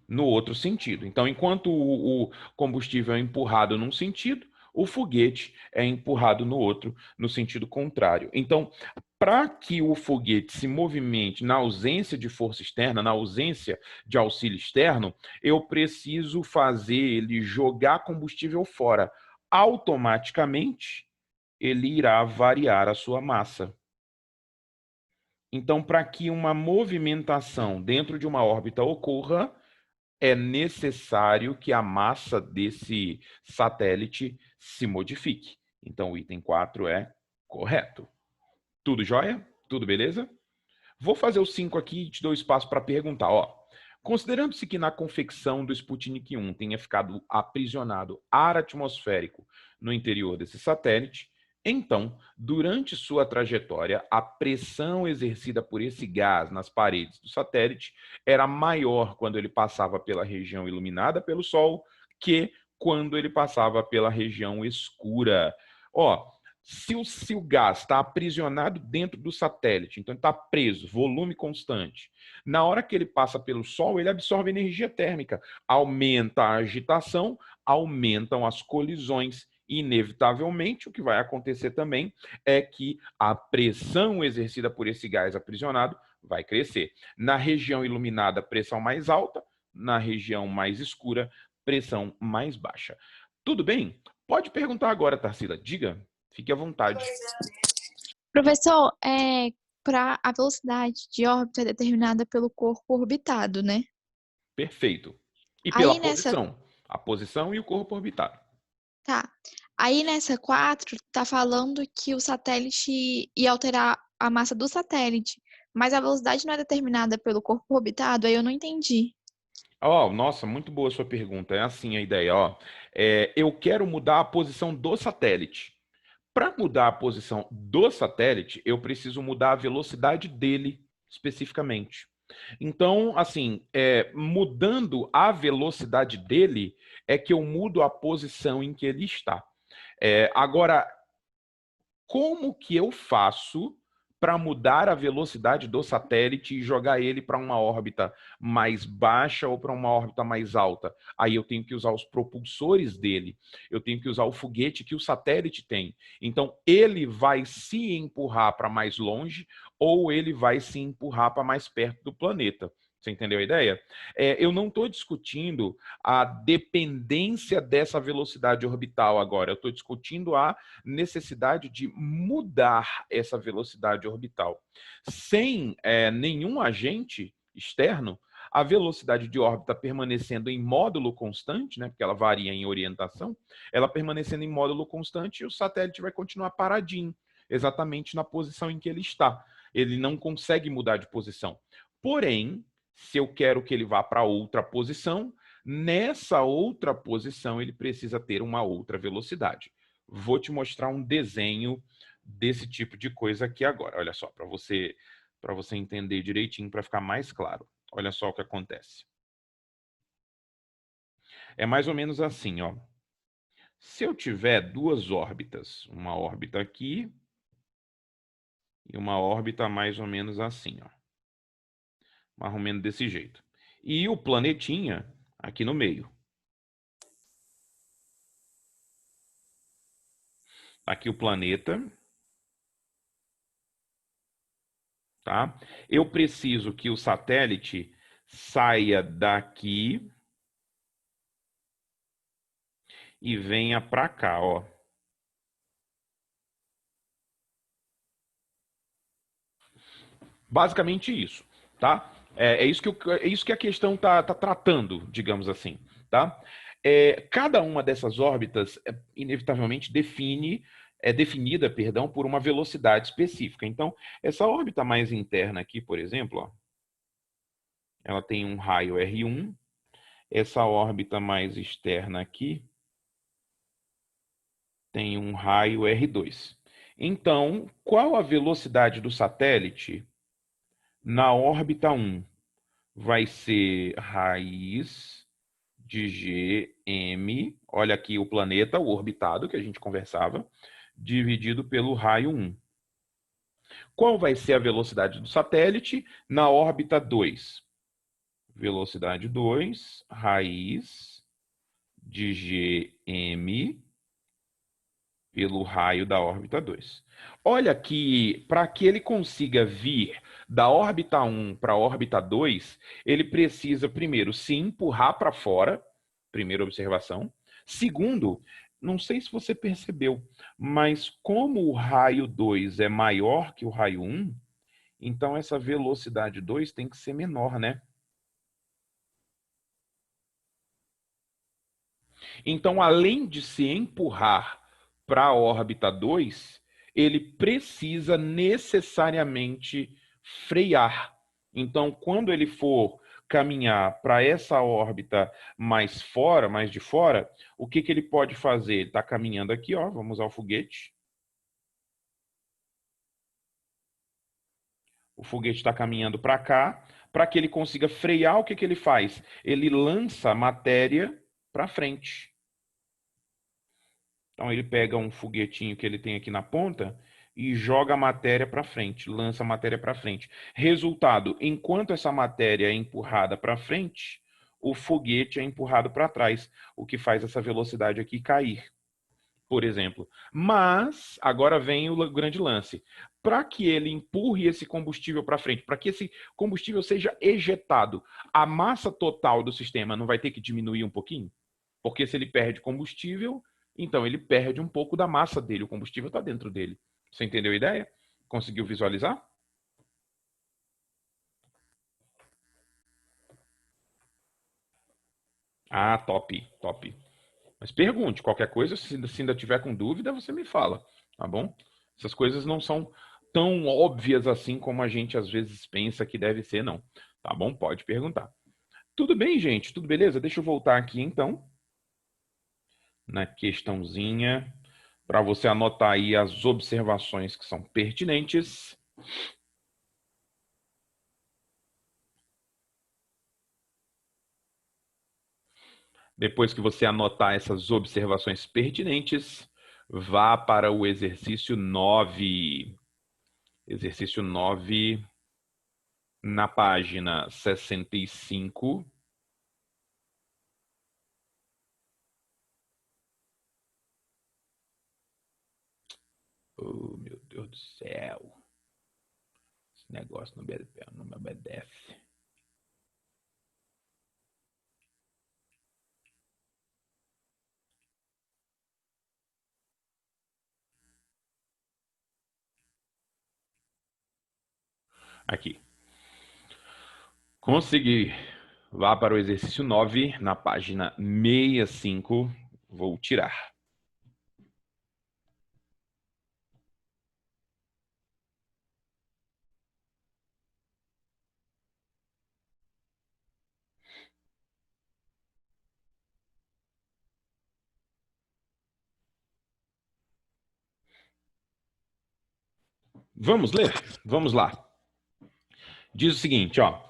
no outro sentido. Então, enquanto o combustível é empurrado num sentido, o foguete é empurrado no outro, no sentido contrário. Então, para que o foguete se movimente na ausência de força externa, na ausência de auxílio externo, eu preciso fazer ele jogar combustível fora. Automaticamente, ele irá variar a sua massa. Então, para que uma movimentação dentro de uma órbita ocorra, é necessário que a massa desse satélite se modifique. Então, o item 4 é correto. Tudo jóia? Tudo beleza? Vou fazer o 5 aqui e te dou espaço para perguntar. Ó, considerando-se que na confecção do Sputnik 1 tenha ficado aprisionado ar atmosférico no interior desse satélite, então, durante sua trajetória, a pressão exercida por esse gás nas paredes do satélite era maior quando ele passava pela região iluminada pelo Sol que quando ele passava pela região escura. Ó, se o gás está aprisionado dentro do satélite, então ele está preso, volume constante, na hora que ele passa pelo Sol, ele absorve energia térmica, aumenta a agitação, aumentam as colisões. Inevitavelmente, o que vai acontecer também é que a pressão exercida por esse gás aprisionado vai crescer. Na região iluminada, pressão mais alta, na região mais escura, pressão mais baixa. Tudo bem? Pode perguntar agora, Tarsila. Diga, fique à vontade. Professor, para a velocidade de órbita é determinada pelo corpo orbitado, né? Perfeito. E pela Aí nessa, posição. A posição e o corpo orbitado. tá. Aí nessa 4 tá falando que o satélite ia alterar a massa do satélite, mas a velocidade não é determinada pelo corpo orbitado, aí eu não entendi. Ó, nossa, muito boa a sua pergunta. É assim a ideia, ó. Eu quero mudar a posição do satélite. Para mudar a posição do satélite, eu preciso mudar a velocidade dele especificamente. Então, assim, mudando a velocidade dele, é que eu mudo a posição em que ele está. Agora, como que eu faço para mudar a velocidade do satélite e jogar ele para uma órbita mais baixa ou para uma órbita mais alta? Aí eu tenho que usar os propulsores dele, eu tenho que usar o foguete que o satélite tem. Então, ele vai se empurrar para mais longe ou ele vai se empurrar para mais perto do planeta. Você entendeu a ideia? Eu não estou discutindo a dependência dessa velocidade orbital agora, eu estou discutindo a necessidade de mudar essa velocidade orbital. Sem nenhum agente externo, a velocidade de órbita permanecendo em módulo constante, né, porque ela varia em orientação, ela permanecendo em módulo constante, o satélite vai continuar paradinho, exatamente na posição em que ele está. Ele não consegue mudar de posição. Porém, se eu quero que ele vá para outra posição, Nessa outra posição, ele precisa ter uma outra velocidade. Vou te mostrar um desenho desse tipo de coisa aqui agora. Olha só, para você entender direitinho, para ficar mais claro. Olha só o que acontece. É mais ou menos assim, ó. Se eu tiver duas órbitas, uma órbita aqui e uma órbita mais ou menos assim, ó. Mais ou menos desse jeito. E o planetinha aqui no meio. Aqui o planeta, tá? Eu preciso que o satélite saia daqui e venha para cá, ó. Basicamente isso, tá? É isso que a questão tá tratando, digamos assim, tá? Cada uma dessas órbitas, inevitavelmente, é definida, perdão, por uma velocidade específica. Então, essa órbita mais interna aqui, por exemplo, ó, ela tem um raio R1. Essa órbita mais externa aqui tem um raio R2. Então, qual a velocidade do satélite na órbita 1? Vai ser raiz de Gm, olha aqui o planeta, o orbitado que a gente conversava, dividido pelo raio 1. Qual vai ser a velocidade do satélite na órbita 2? Velocidade 2, raiz de Gm pelo raio da órbita 2. Olha que para que ele consiga vir da órbita 1 para a órbita 2, ele precisa primeiro se empurrar para fora, primeira observação. Segundo, não sei se você percebeu, mas como o raio 2 é maior que o raio 1, então essa velocidade 2 tem que ser menor, né? Então, além de se empurrar para a órbita 2, ele precisa necessariamente frear. Então, quando ele for caminhar para essa órbita mais fora, mais de fora, o que ele pode fazer? Ele está caminhando aqui, ó, vamos usar o foguete. O foguete está caminhando para cá. Para que ele consiga frear, o que ele faz? Ele lança a matéria para frente. Então ele pega um foguetinho que ele tem aqui na ponta e joga a matéria para frente, lança a matéria para frente. Resultado, enquanto essa matéria é empurrada para frente, o foguete é empurrado para trás, o que faz essa velocidade aqui cair, por exemplo. Mas agora vem o grande lance. Para que ele empurre esse combustível para frente, para que esse combustível seja ejetado, a massa total do sistema não vai ter que diminuir um pouquinho? Porque se ele perde combustível, então ele perde um pouco da massa dele. O combustível está dentro dele. Você entendeu a ideia? Conseguiu visualizar? Ah, top, top. Mas pergunte, qualquer coisa, se ainda tiver com dúvida, você me fala, tá bom? Essas coisas não são tão óbvias assim como a gente às vezes pensa que deve ser, não. Tá bom? Pode perguntar. Tudo bem, gente? Tudo beleza? Deixa eu voltar aqui então, na questãozinha, para você anotar aí as observações que são pertinentes. Depois que você anotar essas observações pertinentes, vá para o exercício 9. Exercício 9 na página 65. Oh, meu Deus do céu. Esse negócio não me obedece. Aqui. Consegui. Vá para o exercício 9, na página 65. Vou tirar. Vamos ler? Vamos lá. Diz o seguinte, ó.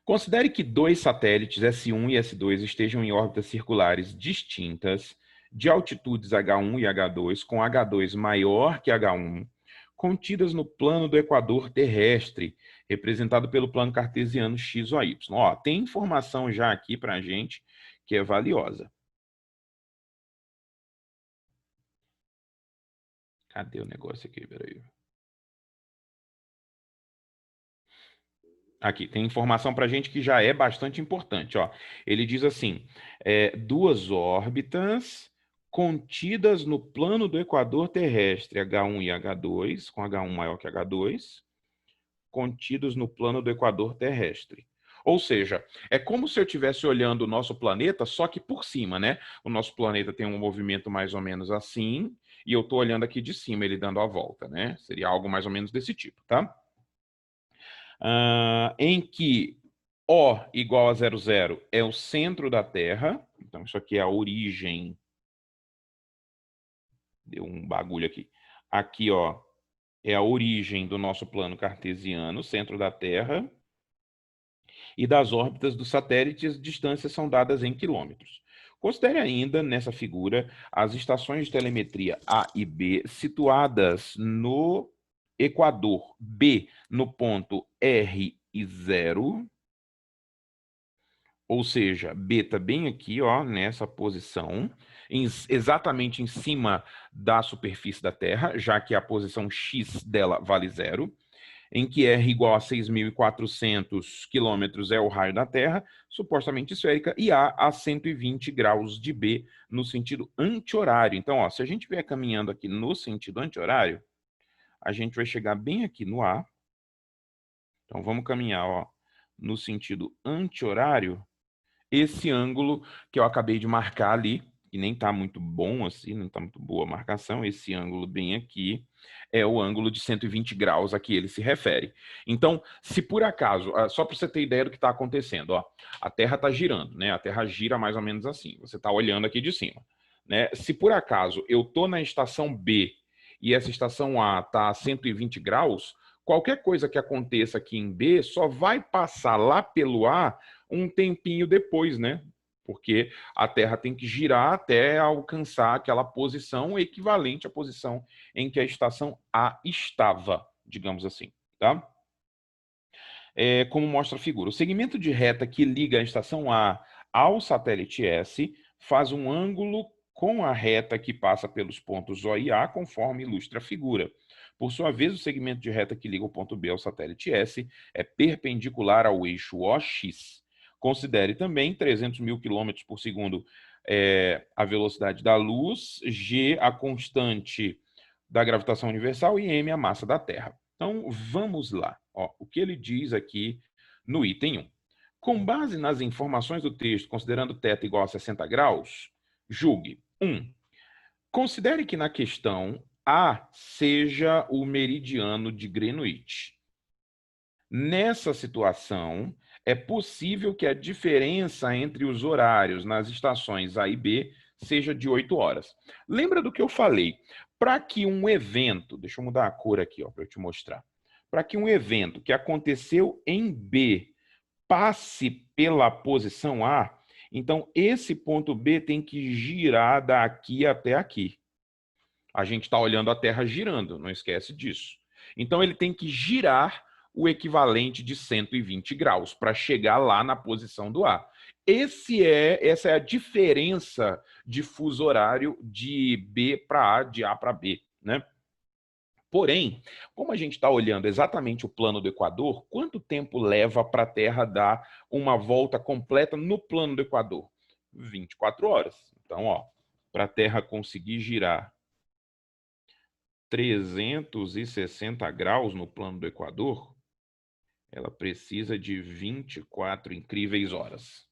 Considere que dois satélites, S1 e S2, estejam em órbitas circulares distintas, de altitudes H1 e H2, com H2 maior que H1, contidas no plano do equador terrestre, representado pelo plano cartesiano X ou Y. Ó, tem informação já aqui para a gente que é valiosa. Cadê o negócio aqui? Peraí. Aqui, tem informação para a gente que já é bastante importante. Ó. Ele diz assim: duas órbitas contidas no plano do equador terrestre, H1 e H2, com H1 maior que H2, contidos no plano do equador terrestre. Ou seja, é como se eu estivesse olhando o nosso planeta, só que por cima, né? O nosso planeta tem um movimento mais ou menos assim, e eu estou olhando aqui de cima, ele dando a volta, né? Seria algo mais ou menos desse tipo, tá? Em que O igual a 00 é o centro da Terra. Então, isso aqui é a origem. Deu um bagulho aqui. Aqui, ó, é a origem do nosso plano cartesiano, centro da Terra. E das órbitas dos satélites, distâncias são dadas em quilômetros. Considere ainda, nessa figura, as estações de telemetria A e B situadas no equador, B no ponto R e 0, ou seja, B está bem aqui, ó, nessa posição, exatamente em cima da superfície da Terra, já que a posição X dela vale 0, em que R igual a 6.400 quilômetros é o raio da Terra, supostamente esférica, e A a 120 graus de B no sentido anti-horário. Então, ó, se a gente vier caminhando aqui no sentido anti-horário, a gente vai chegar bem aqui no A. Então, vamos caminhar, ó, no sentido anti-horário. Esse ângulo que eu acabei de marcar ali, que nem está muito bom assim, não está muito boa a marcação, esse ângulo bem aqui é o ângulo de 120 graus a que ele se refere. Então, se por acaso, só para você ter ideia do que está acontecendo, ó, a Terra está girando, né? A Terra gira mais ou menos assim, você está olhando aqui de cima, né? Se por acaso eu estou na estação B e essa estação A está a 120 graus, qualquer coisa que aconteça aqui em B só vai passar lá pelo A um tempinho depois, né? Porque a Terra tem que girar até alcançar aquela posição equivalente à posição em que a estação A estava, digamos assim, tá? Como mostra a figura, o segmento de reta que liga a estação A ao satélite S faz um ângulo com a reta que passa pelos pontos O e A, conforme ilustra a figura. Por sua vez, o segmento de reta que liga o ponto B ao satélite S é perpendicular ao eixo OX. Considere também 300 mil quilômetros por segundo a velocidade da luz, G a constante da gravitação universal e M a massa da Terra. Então, vamos lá. Ó, o que ele diz aqui no item 1. Com base nas informações do texto, considerando θ igual a 60 graus, julgue. 1. Considere que na questão A seja o meridiano de Greenwich. Nessa situação, é possível que a diferença entre os horários nas estações A e B seja de 8 horas. Lembra do que eu falei? Para que um evento, deixa eu mudar a cor aqui, para eu te mostrar. Para que um evento que aconteceu em B passe pela posição A, então esse ponto B tem que girar daqui até aqui. A gente está olhando a Terra girando, não esquece disso. Então ele tem que girar o equivalente de 120 graus para chegar lá na posição do A. Essa é a diferença de fuso horário de B para A, de A para B, né? Porém, como a gente está olhando exatamente o plano do Equador, quanto tempo leva para a Terra dar uma volta completa no plano do Equador? 24 horas. Então, ó, para a Terra conseguir girar 360 graus no plano do Equador, ela precisa de 24 incríveis horas.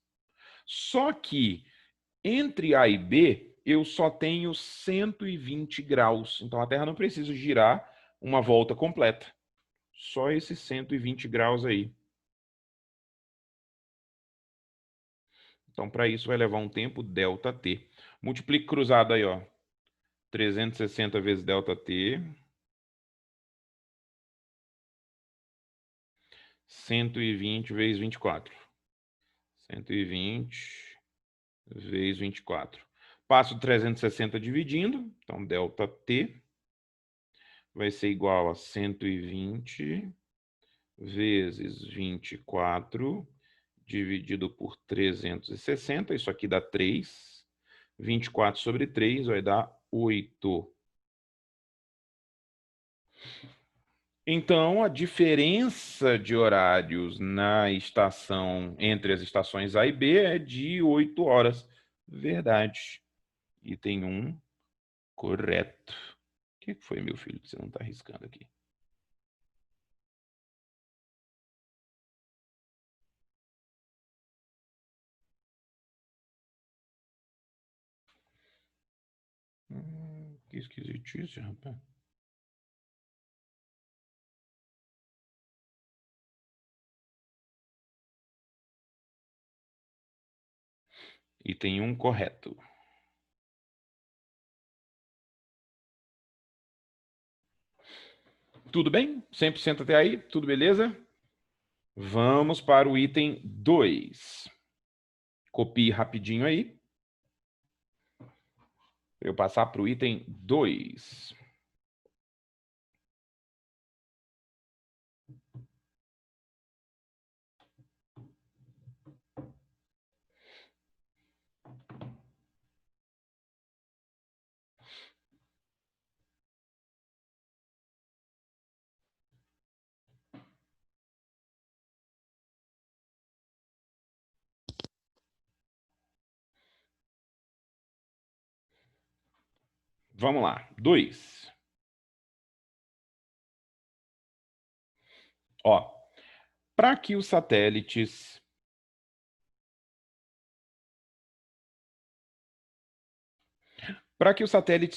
Só que entre A e B, eu só tenho 120 graus. Então a Terra não precisa girar uma volta completa. Só esses 120 graus aí. Então, para isso, vai levar um tempo ΔT. Multiplique cruzado aí, ó. 360 vezes ΔT 120 vezes 24. 120 vezes 24. Passo 360 dividindo, então delta T vai ser igual a 120 vezes 24 dividido por 360, isso aqui dá 3. 24 sobre 3 vai dar 8. Então, a diferença de horários na estação, entre as estações A e B, é de 8 horas. Verdade. Item 1, correto. O que foi, meu filho, que você não está arriscando aqui? Que esquisitice, rapaz. Item 1, correto. Tudo bem? 100% até aí? Tudo beleza? Vamos para o item 2. Copie rapidinho aí. Para eu passar para o item 2. Vamos lá. 2. Ó, para que os satélites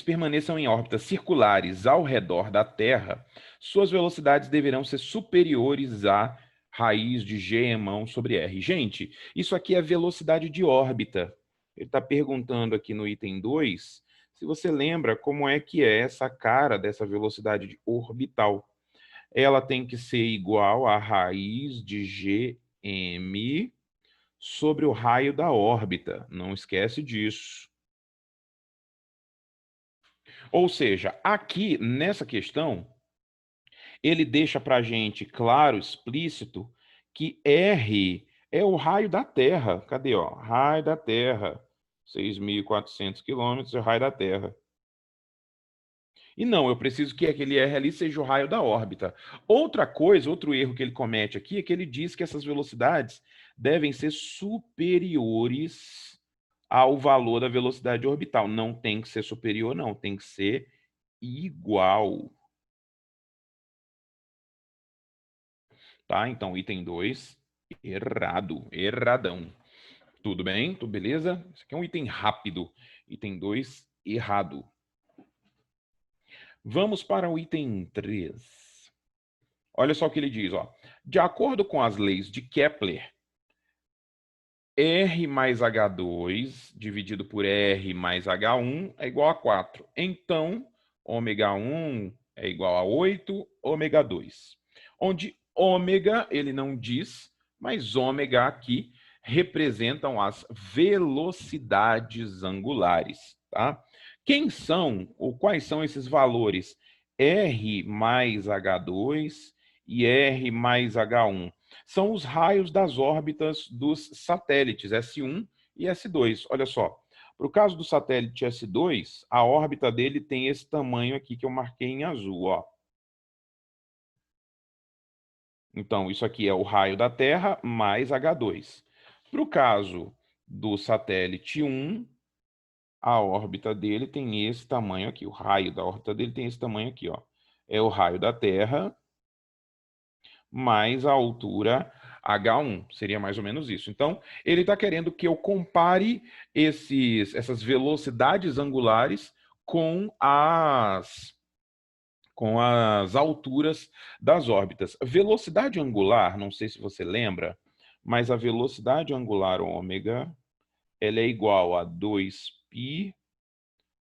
permaneçam em órbitas circulares ao redor da Terra, suas velocidades deverão ser superiores à raiz de G sobre R. Gente, isso aqui é velocidade de órbita. Ele está perguntando aqui no item 2, se você lembra como é que é essa cara dessa velocidade orbital. Ela tem que ser igual à raiz de Gm sobre o raio da órbita. Não esquece disso. Ou seja, aqui nessa questão, ele deixa para a gente claro, explícito, que R é o raio da Terra. Cadê, ó? Raio da Terra. 6.400 quilômetros é o raio da Terra. E não, eu preciso que aquele R ali seja o raio da órbita. Outra coisa, outro erro que ele comete aqui é que ele diz que essas velocidades devem ser superiores ao valor da velocidade orbital. Não tem que ser superior, não. Tem que ser igual. Tá? Então, item 2, errado. Erradão. Tudo bem? Tudo beleza? Isso aqui é um item rápido. Item 2, errado. Vamos para o item 3. Olha só o que ele diz, ó. De acordo com as leis de Kepler, R mais H2 dividido por R mais H1 é igual a 4. Então, ômega 1 é igual a 8, ômega 2. Onde ômega, ele não diz, mas ômega aqui representam as velocidades angulares, tá? Quem são, ou quais são esses valores? R mais H2 e R mais H1. São os raios das órbitas dos satélites S1 e S2. Olha só, para o caso do satélite S2, a órbita dele tem esse tamanho aqui que eu marquei em azul, ó. Então, isso aqui é o raio da Terra mais H2. Para o caso do satélite 1, a órbita dele tem esse tamanho aqui. O raio da órbita dele tem esse tamanho aqui, ó. É o raio da Terra mais a altura H1. Seria mais ou menos isso. Então, ele está querendo que eu compare essas velocidades angulares com as alturas das órbitas. Velocidade angular, não sei se você lembra, mas a velocidade angular ômega, ela é igual a 2π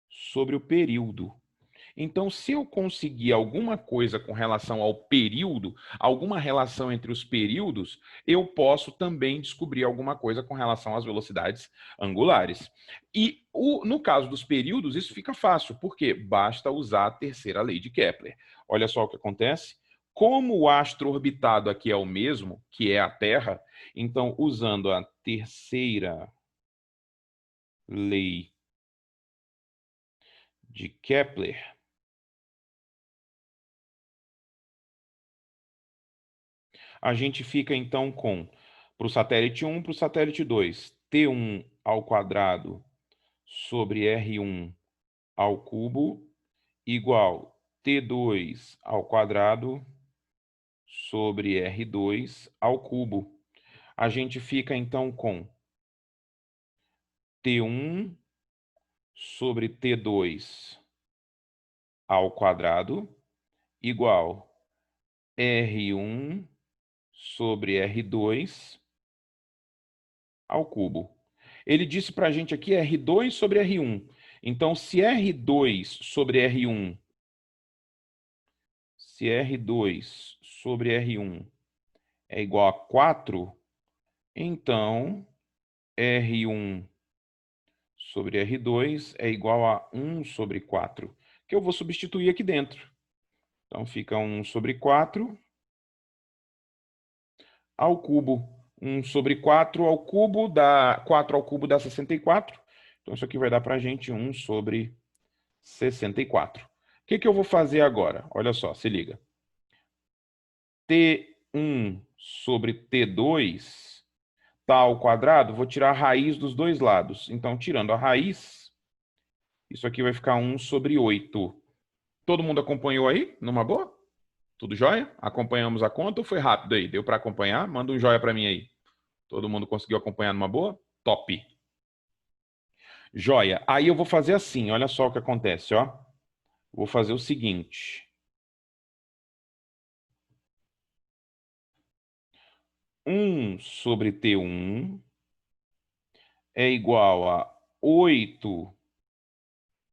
sobre o período. Então, se eu conseguir alguma coisa com relação ao período, alguma relação entre os períodos, eu posso também descobrir alguma coisa com relação às velocidades angulares. E no caso dos períodos, isso fica fácil, porque basta usar a terceira lei de Kepler. Olha só o que acontece. Como o astro orbitado aqui é o mesmo, que é a Terra, então, usando a terceira lei de Kepler, a gente fica então com, para o satélite 1, para o satélite 2, T1 ao quadrado sobre R1 ao cubo igual T2 ao quadrado sobre R2 ao cubo. A gente fica então com T1 sobre T2 ao quadrado igual R1 sobre R2 ao cubo. Ele disse para a gente aqui R2 sobre R1. Então, se R2 sobre R1, se R2 sobre R1 é igual a 4, então R1 sobre R2 é igual a 1 sobre 4, que eu vou substituir aqui dentro. Então, fica 1 sobre 4 ao cubo. 1 sobre 4 ao cubo dá 4 ao cubo dá 64. Então, isso aqui vai dar para a gente 1 sobre 64. O que eu vou fazer agora? Olha só, se liga. T1 sobre T2 tá ao quadrado, vou tirar a raiz dos dois lados. Então, tirando a raiz, isso aqui vai ficar 1 sobre 8. Todo mundo acompanhou aí? Numa boa? Tudo jóia? Acompanhamos a conta ou foi rápido aí? Deu para acompanhar? Manda um joia para mim aí. Todo mundo conseguiu acompanhar numa boa? Top! Joia. Aí eu vou fazer assim, olha só o que acontece, ó. Vou fazer o seguinte. 1 sobre T1 é igual a 8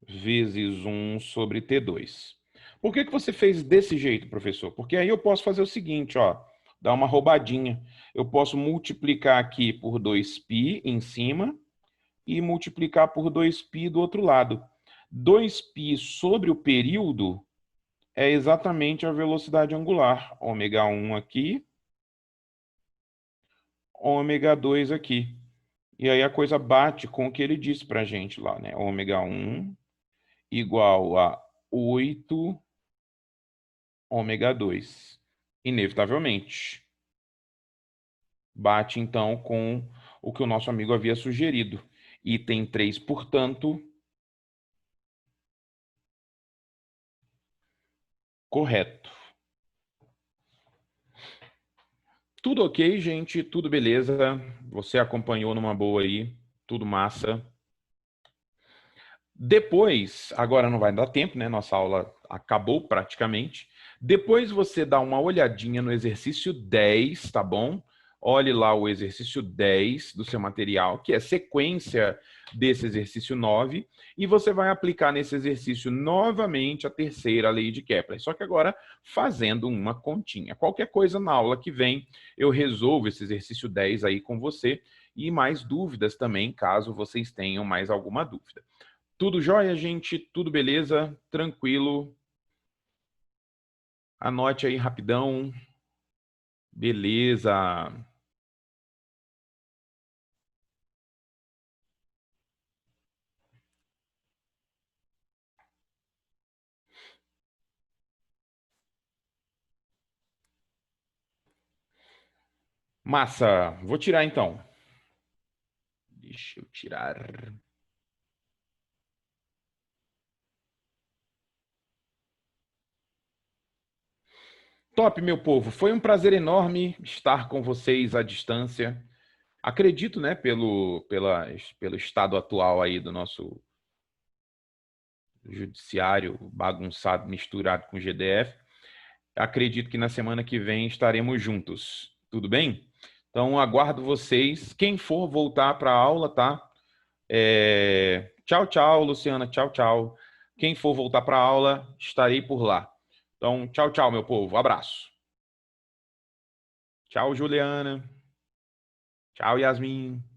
vezes 1 sobre T2. Por que você fez desse jeito, professor? Porque aí eu posso fazer o seguinte, ó, dar uma roubadinha. Eu posso multiplicar aqui por 2π em cima e multiplicar por 2π do outro lado. 2π sobre o período é exatamente a velocidade angular. ômega1 aqui, ômega2 aqui. E aí a coisa bate com o que ele disse para a gente lá, né? ômega1 igual a 8 ômega2. Inevitavelmente. Bate, então, com o que o nosso amigo havia sugerido. Item 3, portanto, correto. Tudo ok, gente? Tudo beleza? Você acompanhou numa boa aí? Tudo massa? Depois, agora não vai dar tempo, né? Nossa aula acabou praticamente. Depois você dá uma olhadinha no exercício 10, tá bom? Olhe lá o exercício 10 do seu material, que é sequência desse exercício 9, e você vai aplicar nesse exercício novamente a terceira lei de Kepler, só que agora fazendo uma continha. Qualquer coisa na aula que vem, eu resolvo esse exercício 10 aí com você, e mais dúvidas também, caso vocês tenham mais alguma dúvida. Tudo jóia, gente? Tudo beleza? Tranquilo? Anote aí rapidão. Beleza. Massa. Vou tirar então. Deixa eu tirar. Top, meu povo. Foi um prazer enorme estar com vocês à distância. Acredito, né, pelo estado atual aí do nosso judiciário bagunçado, misturado com o GDF. Acredito que na semana que vem estaremos juntos. Tudo bem? Então, aguardo vocês. Quem for voltar para a aula, tá? Tchau, tchau, Luciana. Tchau, tchau. Quem for voltar para a aula, estarei por lá. Então, tchau, tchau, meu povo. Abraço. Tchau, Juliana. Tchau, Yasmin.